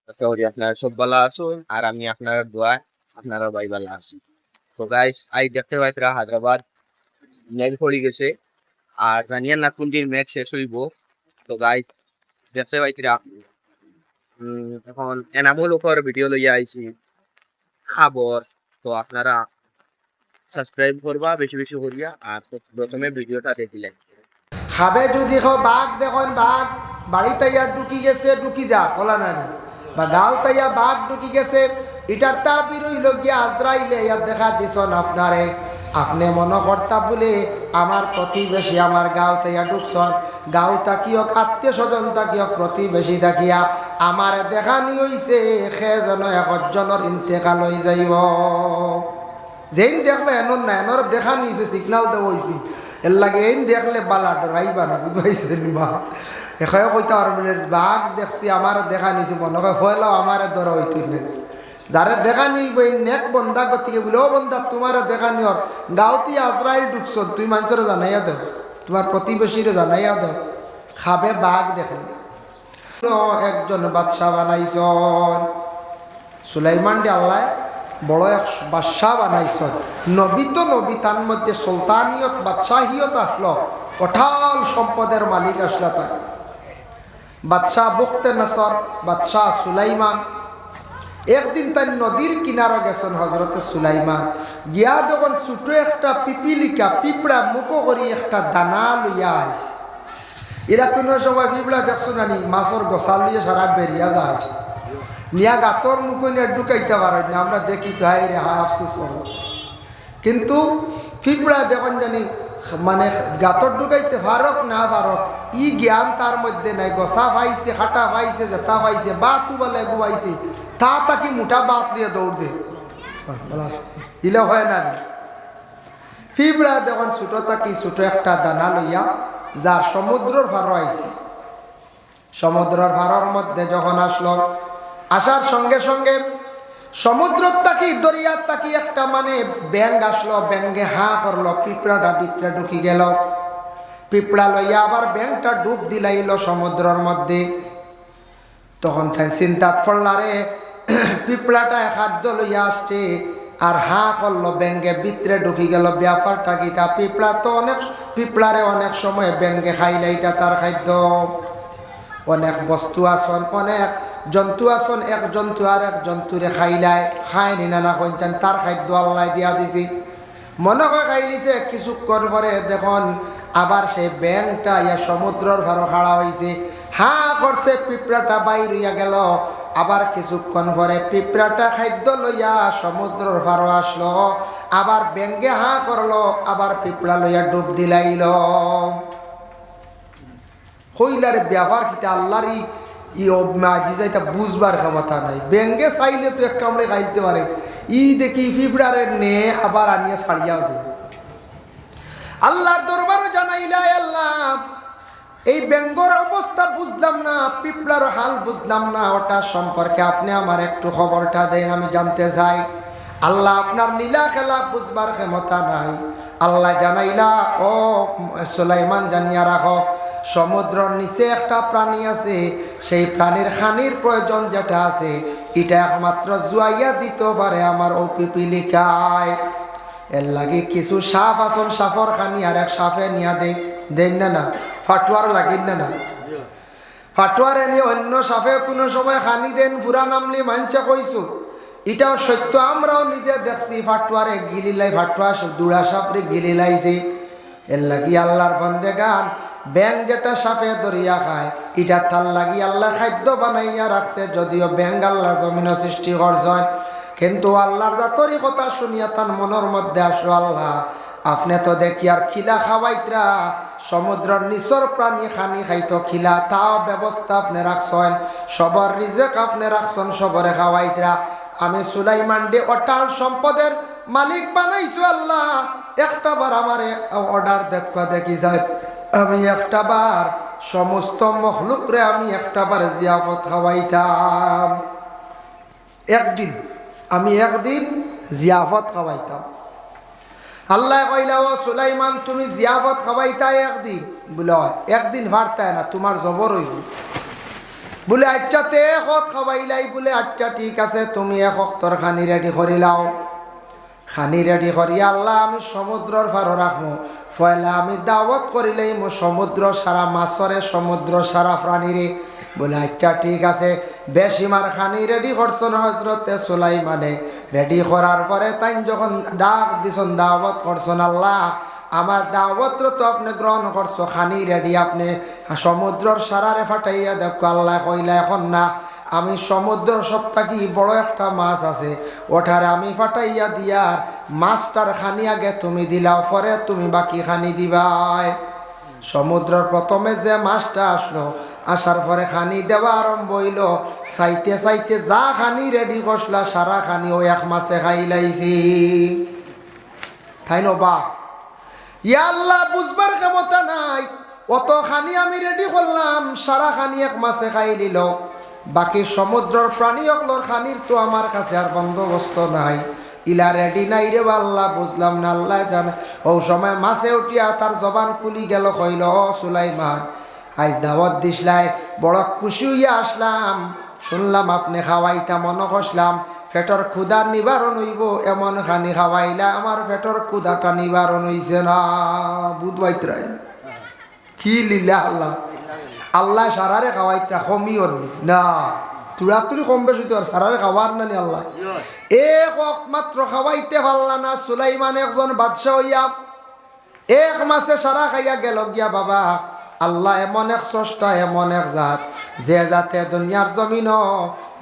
আশা করি আপনারা সব ভালো আছেন আর আমি আপনার দোয়া আপনারা ভাই ভালো আছেন। তো গাইস আই দেখতে পাইতরা হায়দ্রাবাদ মেঘ পড়ে গেছে আর জানিয়েন না কোন দিন মেঘ শেষ হইব। তো গাইস দেখতে পাইতরা এখন এনামূল উপর ভিডিও লইয়া আইছি খাবার। তো আপনারা সাবস্ক্রাইব করবা বেশি বেশি করিয়া আর প্রথমে ভিডিওটা দেখিলেন। খাবে যদি খাও বাঘ দেখুন বাঘ বাড়ি তাইয়া ঢুকি গেছে ঢুকি যা বলা নানি বা গাঁও তাইয়া বাঘ ঢুকি গেছে এটার তা বিরইল গিয়া আজরাইলে ইয়ার দেখা দিছন আপনারে আপনি মনে কর্তা বলে আমার প্রতিবেশী আমার গাঁও তাইয়া ঢুকছন গাঁও তাকিয়ক আত্মীয় স্বজন তাকিয়ক প্রতিবেশী তাকিয়া আমার দেখানি হইছে সে যেন একজনের ইন্তেকাল হয়ে যাইব। যেইন দেখলে এনর না এনর দেখানি হয়েছে সিগনাল দেওয়া হয়েছি এর লাগে এই দেখলে বালা ডরাইবা না বুঝাইছেন মা এখানে কইতে পারবো বাঘ দেখছি আমার দেখা নিছি মনে হয় হইলেও আমার ধরা হইত যারে দেখা নিব এই নেক বন্ধা গতিকে বলেও বন্ধা তোমার দেখা নিওর গাঁওতি আজরাইল ঢুকছ তুই মানুষরে জানাইয়া দেও তোমার প্রতিবেশীরে জানাইয়া দেও খাবে বাঘ দেখলি একজন বাদশাহ বানাইছন সুলাইমান ডে আল্লাহ বড় এক বাদশাহ বানাইছন নবী তো নবী তার মধ্যে সুলতানিয়ত বাদশাহিয়ত আসলো অঠাল সম্পদের মালিক আসলো তাই বাদশাহ বুখতে নসর বাদশাহ সুলাইমান একদিন তাই নদীর কিনারা গেছেন হজরতে সুলাইমান গিয়া যখন ছোট একটা পিপিলিকা পিঁপড়া মুখো করি একটা দানা লইয়া আইস এরা কোনো সময় পিঁপড়া দেখছো নানি মাছর গোসাল লিয়ে সারা বেরিয়া যায় নিয়া গাতর মুখে নিয়ে ঢুকাইতে পারেন না আমরা দেখি তো হাই রে হায় আফসোস করো কিন্তু পিঁপড়া দেখুন জানি মানে গাতর ঢুকাইতে পারক না পারক ই জ্ঞান তার মধ্যে নাই গসা পাইছে হাঁটা পাইছে জেতা পাইছে বা তু বলে গুয়াইছে তা তাকে মোটা বাত দিয়ে দৌড় দে ইলে হয় না পিঁপড়া দেখুন ছোটো তাকি ছোটো একটা দানা লইয়া যার সমুদ্রের ভাড় আইছে সমুদ্রের ভাড়ার মধ্যে যখন আসলো আসার সঙ্গে সঙ্গে সমুদ্রের তাকি দরিয়ার তাকি একটা মানে ব্যাঙ আসলো ব্যাঙে হাঁ করলো পিঁপড়াটা ভিতরে ঢুকি গেল পিঁপড়া লইয়া আবার ব্যাঙটা ডুব দিলাইল সমুদ্রের মধ্যে তখন তাই চিন্তাত পড়লারে পিঁপড়াটা খাদ্য লইয়া আসছে আর হাঁ করলো ব্যাঙে ভিতরে ঢুকি গেল ব্যাপারটা কি তা পিঁপড়া তো অনেক পিঁপড়ারে অনেক সময় ব্যাঙে খাইলে এটা তার খাদ্য অনেক বস্তু আসন অনেক জন্তু আসন এক জন্তু আর এক জন্তুরে খাইলায় খায় নি না কইতেন তার খাদ্য আল্লাহ দিয়া দিছি মনে হয় খাইলিছে কিছুক্ষণ পরে দেখুন আবার সেই ব্যাঙটা ইয়া সমুদ্রের ভাড়া খাড়া হয়েছে হাঁ করছে পিঁপড়াটা বাইর হইয়া গেল আবার কিছুক্ষণ পরে পিঁপড়াটা খাদ্য লইয়া সমুদ্রের ভাড়া আসলো আবার ব্যাঙে হাঁ করলো আবার পিঁপড়া লইয়া ডুব দিলাইল হইলার ব্যাপার কিতা আল্লাহরই ই মাজি যাইতা বুঝবার ক্ষমতা নাই ব্যাঙ্গে চাইলে তো এক কামড়ে খাইতে পারে ই দেখি পিঁপড়ারের নে আবার আনিয়া ছাড়িয়াও দে আল্লাহর দরবারে জানাইলাই আল্লাহ এই ব্যাঙ্গর অবস্থা বুঝলাম না পিঁপড়ার হাল বুঝলাম না ওটা সম্পর্কে আপনি আমার একটু খবরটা দেন আমি জানতে চাই আল্লাহ আপনার লীলা খেলা বুঝবার ক্ষমতা নাই আল্লাহ জানাইলা ও সুলাইমান জানিয়া রাখো সমুদ্রের নিচে একটা প্রাণী আছে সেই প্রাণীর খানির প্রয়োজন যেটা আছে এটা একমাত্র জুয়াইয়া দিতে পারে আমার ও পিপিলিকায় এর লাগে কিছু সাপ আসন সাপর খানি আর এক সাপে নিয়া দেন না ফাটুয়ার লাগিন না ফাটুয়ার এনে অন্য সাপে কোনো সময় খানি দেন পুরা নামলি মানছে কইছো এটাও সত্য আমরাও নিজে দেখছি ফাটুয়ারে গিলিলাই ফাটুয়া দুড়া সাপরে গিলিলাইছি এর লাগি আল্লাহর বন্দে গান ব্যাং যেটা সাপে দরিয়া খায় এটা তার লাগি আল্লাহ খাদ্য বানাইয়া রাখছে যদিও ব্যাং আল্লাহ জমিন সৃষ্টি করছেন কিন্তু আল্লাহর যতরই কথা শুনিয়া তার মনের মধ্যে আসলো আল্লাহ আপনি তো দেখি আর খিলা খাওয়াইতরা সমুদ্রের নিচর প্রাণী খানি খাইতো খিলা তাও ব্যবস্থা আপনি রাখছেন সবার রিজেক আপনি রাখছেন সবরে খাওয়াইতরা আমি সুলাইমান ডে অটাল সম্পদের মালিক বানাইছো আল্লাহ একটা বার আমারে অর্ডার দেখা দেখি যায় আমি একটা বার সমস্ত মখলুকরে আমি একটা বার জিয়াফত খাওয়াইতাম একদিন জিয়াফত খাওয়াইতাম আল্লাহ কইলা ও সুলাইমান তুমি জিয়াফত খাওয়াইতা একদিন বলে একদিন ভারতায় না তোমার জবর হইব বলে আচ্ছা তে হত খাওয়াইলাই বলে আচ্ছা ঠিক আছে তুমি এক তোর খানি রেডি করি লাও খানি রেডি করি আল্লাহ আমি সমুদ্রর পারো রাখবো ফয়লা আমি দাওয়াত করিলেই মো সমুদ্র সারা মাছরে সমুদ্র সারা প্রাণীরে বলে আচ্ছা ঠিক আছে বেশিমার খানি রেডি করছেন হজরতে সুলাইমানে রেডি করার পরে তাই যখন ডাক দিছন দাওয়াত করছেন আল্লাহ আমার দাওয়াত তো আপনি গ্রহণ করছো খানি রেডি আপনি সমুদ্রর সারারে ফাটাইয়া দেখো আল্লাহ কইলা এখন না আমি সমুদ্র সপ্তাহে বড় একটা মাছ আছে ওঠারে আমি ফাটাইয়া দিয়ার মাছটার খানি আগে তুমি দিলাও পরে তুমি বাকি খানি দিবাই সমুদ্রের প্রথমে যে মাছটা আসলো আসার পরে খানি দেওয়া আরম্ভ হইল চাইতে চাইতে যা খানি রেডি করলা সারা খানি ও এক মাসে খাইলাইছি তাই বা ইয়া আল্লাহ বুঝবার ক্ষমতা নাই অত খানি আমি রেডি করলাম সারা খানি এক মাসে খাই নিল বাকি সমুদ্রের প্রাণী অকলর খানির তো আমার কাছে আর বন্দোবস্ত নাই ইলা রেডি নাই রে আল্লাহ বুঝলাম না আল্লাহ জানে ও সময় মাছে উঠিয়া তার জবান খুলি গেল কইল ও সুলাইমান আজ দাওয়াত দিসলাই বড় খুশি হইয়া আসলাম শুনলাম আপনি খাওয়াইতা মনে করলাম পেটর ক্ষুধা নিবারণ হইব এমন খানি খাওয়াইলা আমার পেটর ক্ষুধাটা নিবারণ হইছে না বুধবাইতরাই কি লীলা আল্লাহ আল্লাহ সারারে খাওয়াইতা কমি করবি না তুরা তুলি কম বেশি তোর সারারে খাওয়ার নানি আল্লাহ এক মাত্র খাওয়াইতে পারলা না সুলাইমান একজন বাদশাহ হইয়া এক মাসে সারা খাইয়া গেল গিয়া বাবা আল্লাহ এমন এক স্রষ্টা এমন এক জাত যে জাতে দুনিয়ার জমিন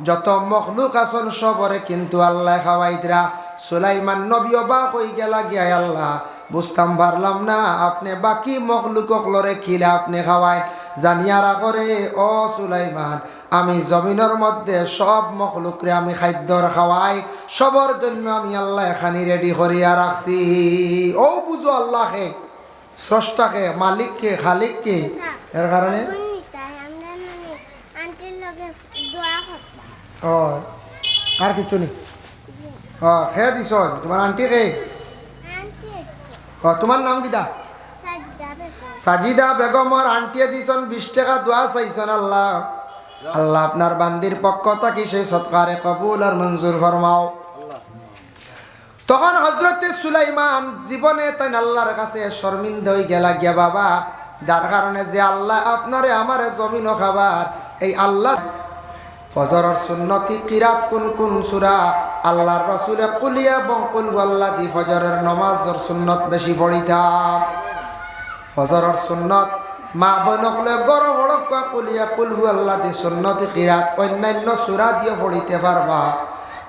যত মখলুক আছেন সবরে কিন্তু আল্লাহ খাওয়াই দিরা সুলাইমান নবী অবাক হই গেলা গিয়া আল্লাহ বুঝতাম পারলাম না আপনি বাকি মখলুক লরে খিলা আপনি খাওয়াই জানিয়ারা করে ও সুলাইমান আমি জমিনের মধ্যে সব মখলুকরে আমি খাদ্যর খাওয়াই সবর জন্য আমি আল্লাহ এখানে রেডি করিয়া রাখছি ও বুঝো আল্লাহকে স্রষ্টাকে মালিককে খালিককে এর কারণে ও আর কিছু নেই ও খেয়ে দিছ তোমার আন্টি কে ও তোমার নাম কিটা সাজিদা বেগমর আন্টিয়ে দিছন 20 টাকা দোয়া চাইছেন আল্লাহ আল্লাহ আপনার বান্দির পক্ষ থাকি সেই সৎকারে কবুল আর মঞ্জুর ফরমাও তখন হজরতে সুলাইমান জীবনে তাই আল্লাহর কাছে শর্মিন্দা হয়ে গেলা গিয়া বাবা যার কারণে যে আল্লাহ আপনারে আমারে জমিন খাবার এই আল্লাহ ফজরের সুন্নতি কিরাত কোন কোন সূরা আল্লাহর রাসূলে কুলিয়া এবং কুল ওয়াল্লাদি ফজরের নামাজের সুন্নত বেশি পড়িতাম ফজরের সুন্নত মা বনকলে গড় বড় কুলিয়া কুল ওয়াল্লাদি সুন্নতি কিরাত অন্যান্য সূরা দিয়ে পড়িতে পারবা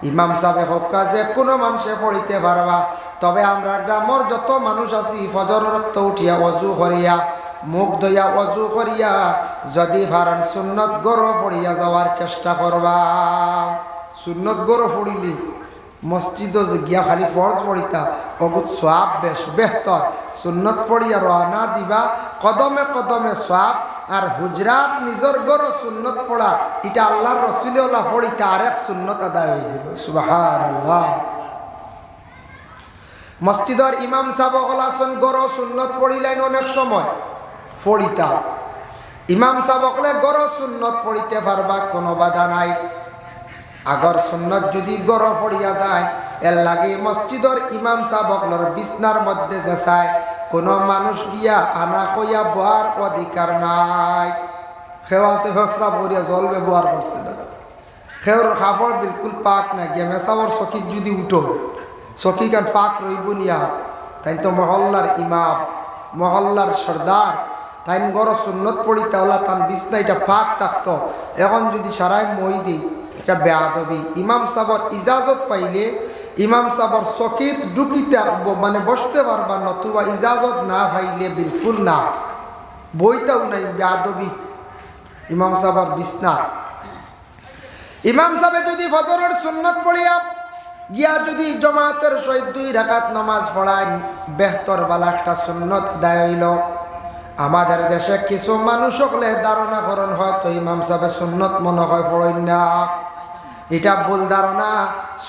ইমাম সাহেব হোক কাজে কোনো মানুষে পড়িতে পারবা তবে আমরা গ্রামের যত মানুষ আছি ফজরের রক্ত উঠিয়া ওযু করিয়া মুখ ধইয়া ওযু করিয়া যদি পারেন সুন্নত গড় পড়িয়া যাওয়ার চেষ্টা করবা সুন্নত গড় পড়িলি মসজিদ গিয়া খালি ফরজ পড়িতা অগুত সোয়াব বেশ বেহতর সুন্নত পড়িয়া রওনা দিবা কদমে কদমে সোয়াব আর হুজরাত নিজর গড় সুন্নত পড়া এটা আল্লাহর রাসূলুল্লাহ পড়িতা আরেক সুন্নত আদায় হয়ে গেল সুবহানাল্লাহ মসজিদের ইমাম সাহেব গলাসন গড় সুন্নত পড়িলেন অনেক সময় পড়িতা ইমাম সাহেবকলে গড় সুন্নত পড়িতে পারবা কোনো বাধা নাই আগর সুন্নত যদি গড় পড়িয়া যায় এর লাগে মসজিদের ইমাম সাহেবকলর বিছনার মধ্যে যে চায় কোনো মানুষ গিয়া আনা কইয়া বহার অধিকার নাই খেওয়াছে ফসরা পড়িয়া জল ব্যবহার করছে না খেওর কাপড় বিলকুল পাক না গিয়া মেসাবর চকিত যদি উঠো চকি কান পাক রইব নিয়া তাই তো মহল্লার ইমাম মহল্লার সর্দার তাই গড় সুন্নত পড়ি তাহলে তার বিছনা এটা পাক থাকতো এখন যদি সারাই মই দিই এটা বেয়াদবি ইমাম সাহেবর ইজাজত পাইলে ইমাম সাহেবর চকিত ঢুকিতে মানে বসতে পারবা নতুবা ইজাজত না পাইলে বিলকুল না বইটাও নাই বেয়াদবি ইমাম সাহেবর বিছনা ইমাম সাহেব যদি ফজরের সুন্নত পড়িয়া গিয়া যদি জমাতের সহিত 2 রাকাত নামাজ পড়ায় বেহতর বালা একটা সুন্নত আদায় হইল আমাদের দেশে কিছু মানুষ হলে ধারণা করেন হয়তো ইমাম সাহেব সুন্নত মনে হয় পড়েন না এটা ভুল ধারণা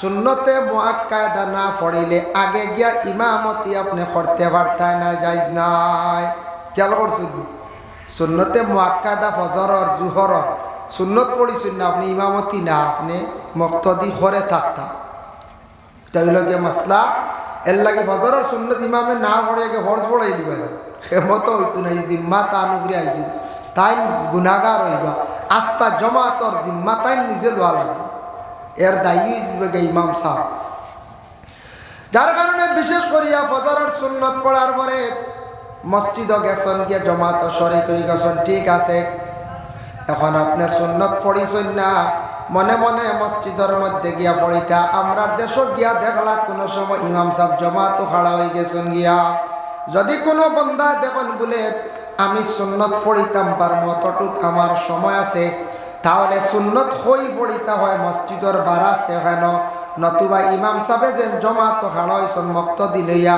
সুন্নতে মুআক্কাদা না পড়িলে আগে গিয়া ইমামতি আপনি করতে পারতেন না জায়েজ নাই খেয়াল করছেন সুন্নতে মুআক্কাদা ফজর জোহর সুন্নত পড়িছেন না, আপনি ইমামতি না, আপনি মুক্তদি করে থাকতা, এটা হইল গিয়ে মাসলা। এর লাগে ফজরের সুন্নত ইমামে না পড়ে গিয়ে হর্স পড়াই দিবেন, হেমত হইতো না। এই জিম্মা তা নুকরি আইসি, তাই গুনাগার হইবা, আস্থা জমাতর জিম্মা তাই নিজে লোয়া লাগবে, এর দায়ী গে ইমাম সাহেব। যার কারণে বিশেষ করিয়া ফজরের সুন্নত পড়ার পরে মসজিদ গেছেন গিয়ে জমাত শরীক হয়ে গেছেন, ঠিক আছে। এখন আপনি সুন্নত পড়িছেন না, মনে মনে মসজিদের মধ্যে গিয়া পড়িতা। আমরা দেশ গিয়া দেখলা কোনো সময় ইমাম সাহেব জমাত খাড়া হয়ে গেছেন গিয়া, যদি কোনো বন্ধা দেখুন বলে আমি সুন্নত পড়িতাম পারম, অতটুক আমার সময় আছে, তাহলে সুন্নত হই পড়িতা হয় মসজিদের বাড়া সেখানে, নতুবা ইমাম সাহেব যেন জমাত খাড়া হয়েছেন মক্ত দিলইয়া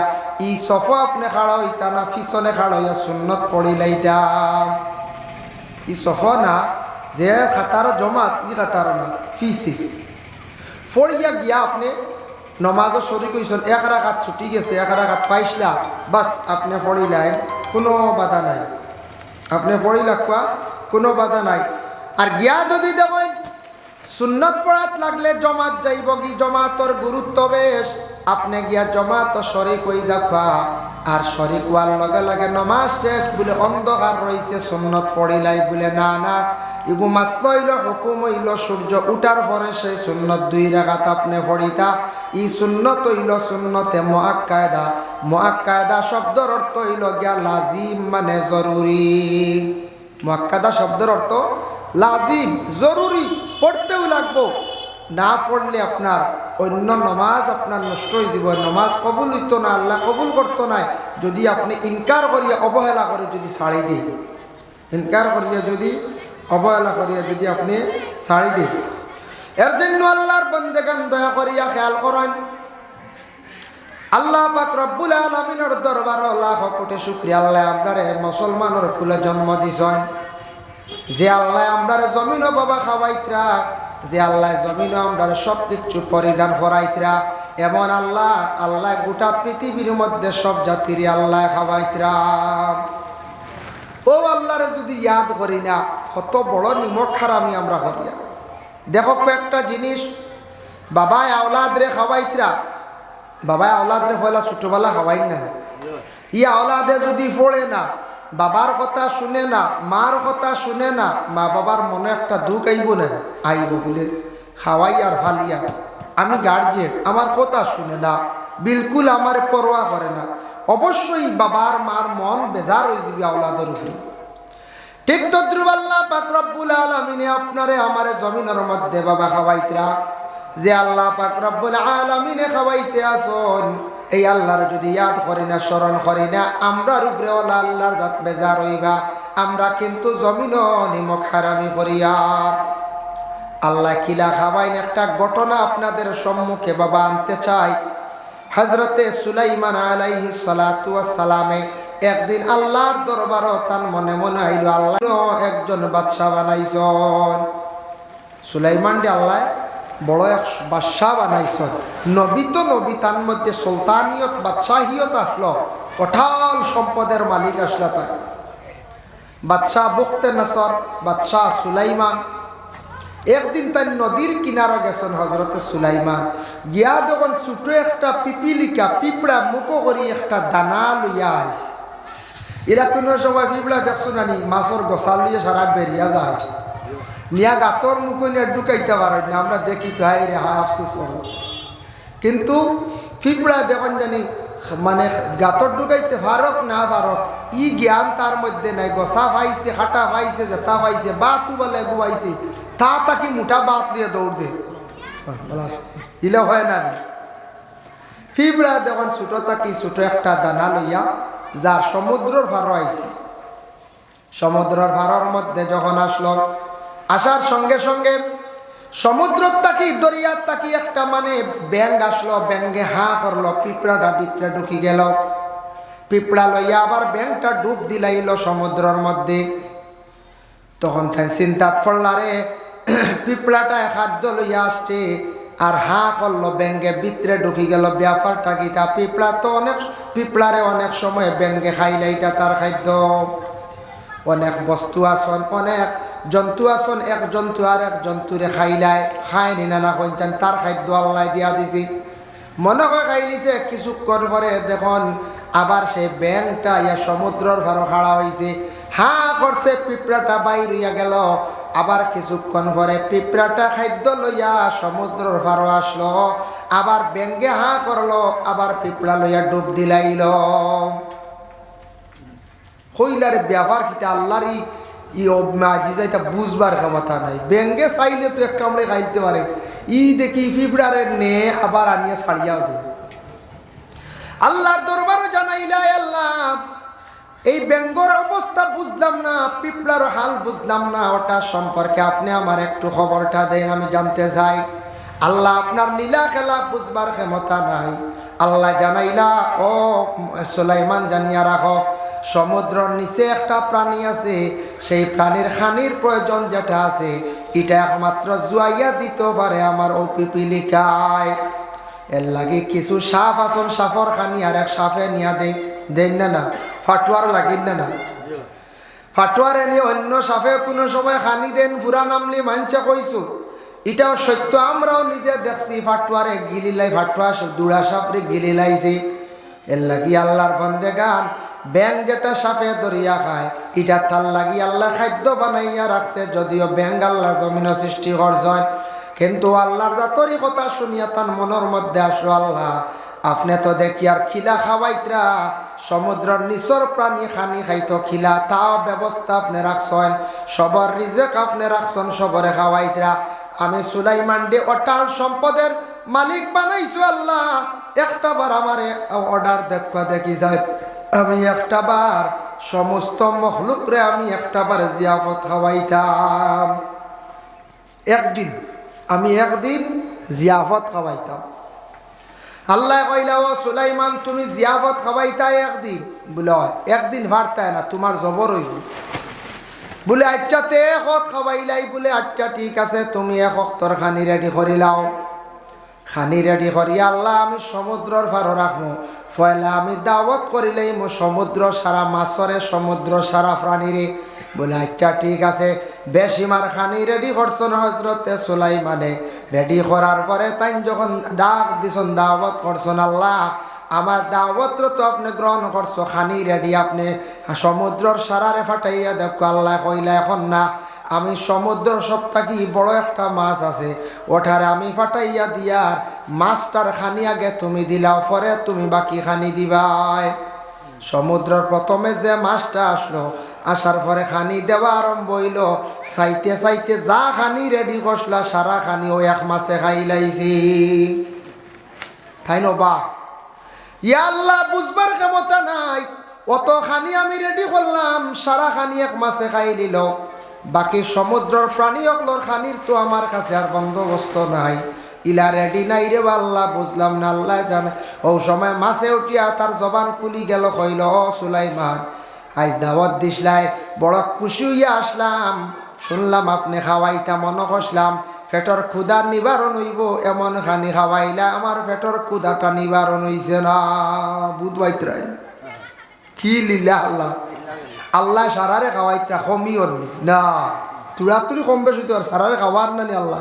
ই সফ আপনি খাড়া হইতা না পিছনে খাড়া হইয়া সুন্নত পড়িলাইতাম। ই সফ না যে খাতার জমাত, ই খাতার না ফিসি ফড়িয়া গিয়া আপনি নমাজও শরীক হইছেন, এক রাকাত ছুটি গেছে, এক রাকাত পাইসলা, বাস আপনি পড়িলেন, কোনো বাধা নাই, আপনি পড়ি লাগবা, কোনো বাধা নাই। আর গিয়া যদি দেখেন সুন্নত পড়াত লাগলে জমাত যাইব কি, জমাতর গুরুত্ব বেশ, আপনি গিয়া জমাত শরিক হয়ে যাবা। আর শরিক হওয়ার লগে লগে নমাজ শেষ বলে অন্ধকার রয়েছে সুন্নত পড়িলাই বলে না না, ইগু মাস্ত হইল হুকুম হইল সূর্য উঠার পরে সেই সুন্নত 2 রাকাত আপনি পড়িতা। ই সুন্নত হইল সুন্নতে মুআক্কাদা। মুআক্কাদা শব্দের অর্থ হইল গিয়া লাজিম, মানে জরুরি। মুআক্কাদা শব্দের অর্থ লাজিম, জরুরি, পড়তেও লাগবো, না পড়লে আপনার অন্য নমাজ আপনার নষ্ট হয়ে যাব, নমাজ কবুল হইতো না, আল্লাহ কবুল করতো না। যদি আপনি ইনকার করিয়া অবহেলা করে যদি ছাড়ি দেন, ইনকার করিয়া যদি অবহেলা করিয়া যদি আপনি ছাড়ি দেন, এর জন্য আল্লাহর বান্দাগান দয়া করিয়া খেয়াল করেন। আল্লাহ পাক রব্বুল আলামিনের দরবারে লাখ কোটি শুকরিয়া, আল্লাহ আপনারে মুসলমানের কুলে জন্ম দিছেন, যে আল্লাহ আমরা জমিন বাবা খাওয়াইতরা, যে আল্লাহ জমিন আমরা সব কিছু পরিধান করাইতরা, এমন আল্লাহ, আল্লাহ গোটা পৃথিবীর মধ্যে সব জাতির আল্লাহ খাওয়াইতরা। ও আল্লাহরে যদি ইয়াদ করি না, কত বড় নিমক খারামি আমরা করিয়া। দেখো কয়েকটা জিনিস, বাবায় আওলাদরে খাওয়াইতরা, বাবায় আওলাদরে হইলা ছোটবেলা খাওয়াই না, ই আওলাদে যদি পড়ে না, বাবার কথা শুনে না, মার কথা শুনে না, মা বাবার মনে একটা দুঃখ আইব না, আইব বলে খাওয়াই আর ফালিয়া। আমি গার্জিয়ান, আমার কথা শুনে না, বিলকুল আমার পরোয়া করে না, অবশ্যই বাবার মার মন বেজার হয়ে যাবে আওলাদের উপরে। ঠিক তদ্রুপ আল্লাহ পাক রব্বুল আলামিনে আপনারে আমারে জমিনের মধ্যে বাবা খাওয়াইতরা, যে আল্লাহ পাক রব্বুল আলামিনে খাওয়াইতে আসন, এই আল্লাহর যদি ইয়াদ করি না, স্মরণ করি না, আমরার উপরে আল্লাহর জাত বেজার হইবা। আমরা কিন্তু জমিন নিমক হারামি করিয়া আল্লাহ কিলা খাওয়াইন। একটা ঘটনা আপনাদের সম্মুখে বাবা আনতে চাই। হযরতে সুলাইমান আলাইহিস সালাতু ওয়াস সালামে একদিন আল্লাহর দরবারে তার মনে মনে হইল আল্লাহ একজন বাদশা বানাইছেন। সুলাইমান দি আল্লাহ বড় এক বাদশাহ বানাইছেন, নবী তো নবী, তার মধ্যে সুলতানিয়ত বাদশাহিয়ত আসলো, অঠাল সম্পদের মালিক আসলো। তাই বাদশাহ বুখতে নসর, বাদশাহ সুলাইমান একদিন তাই নদীর কিনারে গেছেন হজরতে সুলাইমান, গিয়া যখন ছোট একটা পিপিলিকা পিঁপড়া মুখো করি একটা দানা লইয়া আইছে। এরা কোনো সময় পিঁপড়া দেখছো না নি, মাছের গোসাল লিয়ে সারা বেরিয়া যায়, নিয়া গাতর মুখে নিয়ে ঢুকাইতে পারেন না, আমরা দেখি তো হাই রে হায় আফসোস করো। কিন্তু পিঁপড়া দেখুন জানি মানে গাতর ঢুকাইতে পারক না পারক, ই জ্ঞান তার মধ্যে নাই। গোসা পাইছে, হাঁটা পাইছে, জেতা পাইছে, বাতু বলে গুয়াইছে, তা তাকে মোটা বাত দিয়ে দৌড় দে, ইলে হয় না। পিঁপড়া দেখুন ছোট তাকি ছোট একটা দানা লইয়া যার সমুদ্রের ভাড়া আইছে, সমুদ্রের ভাড়ার মধ্যে যখন আসলো, আসার সঙ্গে সঙ্গে সমুদ্র তাকি দরিয়ার তাকি একটা মানে ব্যাঙ আসলো, ব্যাঙে হাঁ করলো, পিঁপড়াটা ভিতরে ঢুকি গেল, পিঁপড়া লইয়া আবার ব্যাঙটা ডুব দিলাইল সমুদ্রের মধ্যে। তখন তাই চিন্তা পড়লা রে, পিঁপড়াটা খাদ্য লইয়া আসছে আর হাঁ করলো, ব্যাঙে ভিতরে ঢুকি গেল, ব্যাপারটা কি তা? পিঁপড়া তো অনেক, পিঁপড়ারে অনেক সময় ব্যাঙে খাইলে, এটা তার খাদ্য। অনেক বস্তু আসন, অনেক জন্তু আসন এক জন্তু আর এক জন্তুরে খাইলায় খায় নিনা না কইতেন তার খাদ্য আল্লাহ দিয়া দিছি মনে হয় খাইলিছে কিছুক্ষণ পরে দেখুন আবার সেই ব্যাংকটা ইয়া সমুদ্রর ভারো খাড়া হয়েছে হা করছে পিঁপড়াটা বাইর হইয়া গেল আবার কিছুক্ষণ পরে পিঁপড়াটা খাদ্য লইয়া সমুদ্রর ভারো আসলো আবার ব্যাঙ্গে হা করলো আবার পিঁপড়া লইয়া ডুব দিলাইল হইলার ব্যবহার কিতা আল্লাহরই যাইতা বুঝবার ক্ষমতা নাই ব্যাঙ্গে চাইলে তো এক কামড়ে খাইতে পারে ই দেখি পিঁপড়ারে নে আবার আনিয়া ছাড়িয়াও দে আল্লাহর দরবারে জানাইলাই আল্লাহ এই ব্যঙ্গর অবস্থা বুঝলাম না পিঁপড়ার হাল বুঝলাম না ওটা সম্পর্কে আপনি আমার একটু খবরটা দেন আমি জানতে চাই আল্লাহ আপনার লীলা খেলা বুঝবার ক্ষমতা নাই আল্লাহ জানাইলা ও সুলাইমান জানিয়া রাখো সমুদ্রের নিচে একটা প্রাণী আছে সেই প্রাণীর খানির প্রয়োজন যেটা আছে এটা একমাত্র জুয়াইয়া দিতে পারে আমার ও পিপিলিকায় এর লাগে কিছু সাপ আসন সাফর খানি আর এক সাপে নিয়া দেন না ফাটুয়ার লাগিন না ফাটুয়ার এনে অন্য সাপে কোনো সময় খানি দেন পুরা নামলি মানছে কইছো এটাও সত্য আমরাও নিজে দেখছি ফাটুয়ারে গিলিলাই ফাটুয়া দুড়া সাপরে গিলিলাইছি এর লাগি আল্লাহর বন্দেগান ব্যাং যেটা সাপে দরিয়া খায় এটা তার লাগি আল্লাহ খাদ্য বানাইয়া রাখছে যদিও ব্যাং আল্লাহ জমিন সৃষ্টি করছেন কিন্তু আল্লাহর জাতরি কথা শুনিয়া তার মনের মধ্যে আসো আল্লাহ আপনি তো দেখি আর খিলা খাওয়াইতরা সমুদ্রের নিচর প্রাণী খানি খাইতো খিলা তাও ব্যবস্থা আপনি রাখছেন সবার রিজেক আপনি রাখছেন সবরে খাওয়াইতরা আমি সুলাইমান ডে অটাল সম্পদের মালিক বানাইছো আল্লাহ একটা বার আমার অর্ডার দেখবা দেখি যায় আমি একটা বার সমস্ত মখলুকরে আমি একটা বার জিয়াফত খাওয়াইতাম একদিন জিয়াফত খাওয়াইতাম আল্লাহ কইলা ও সুলাইমান তুমি জিয়াফত খাওয়াইতা একদিন বলে একদিন ভারতায় না তোমার জবর হইব বলে আচ্ছাতে এক খাওয়াইলাই বলে আচ্ছা ঠিক আছে তুমি এক তোর খানি রেডি করিলাও খানি রেডি করি আল্লাহ আমি সমুদ্রর ভারো রাখবো ফয়লা আমি দাওয়াত করিলেই মো সমুদ্র সারা মাছরে সমুদ্র সারা প্রাণীরে বলে আচ্ছা ঠিক আছে বেশিমার খানি রেডি করছেন হজরতে সুলাইমানে রেডি করার পরে তাই যখন ডাক দিছেন দাওয়াত করছেন আল্লাহ আমার দাওয়াত তো আপনি গ্রহণ করছো খানি রেডি আপনি সমুদ্রর সারারে ফাটাইয়া দেখো আল্লাহ কইলা এখন না আমি সমুদ্র সপ্তাহে বড় একটা মাছ আছে ওঠারে আমি ফাটাইয়া দিয়ার মাছটার খানি আগে তুমি দিলাও পরে তুমি বাকি খানি দিবাই সমুদ্রের প্রথমে যে মাছটা আসলো আসার পরে খানি দেওয়া আরম্ভ হইল চাইতে চাইতে যা খানি রেডি করলা সারা খানি ও এক মাসে খাইলাইছি তাই বা ইয়া আল্লাহ বুঝবার ক্ষমতা নাই অত খানি আমি রেডি করলাম সারা খানি এক মাসে খাই দিল বাকি সমুদ্রের প্রাণী অকলর খানির তো আমার কাছে আর বন্দোবস্ত নাই ইলা রেডি নাই রে আল্লাহ বুঝলাম না আল্লাহ জানে ও সময় মাছে উঠিয়া তার জবান খুলি গেল কইল ও সুলাইমান আজ দাওয়াত দিসলাই বড় খুশি হইয়া আসলাম শুনলাম আপনি খাওয়াইতা মনে করলাম পেটর ক্ষুধা নিবারণ হইব এমন খানি খাওয়াইলা আমার পেটর ক্ষুধাটা নিবারণ হইছে না বুধবাইতরাই কি লীলা আল্লাহ আল্লাহ সারারে খাওয়াইতা কমিও না তুড়াতুড়ি কম বেশি তো সারারে খাওয়ার নানি আল্লাহ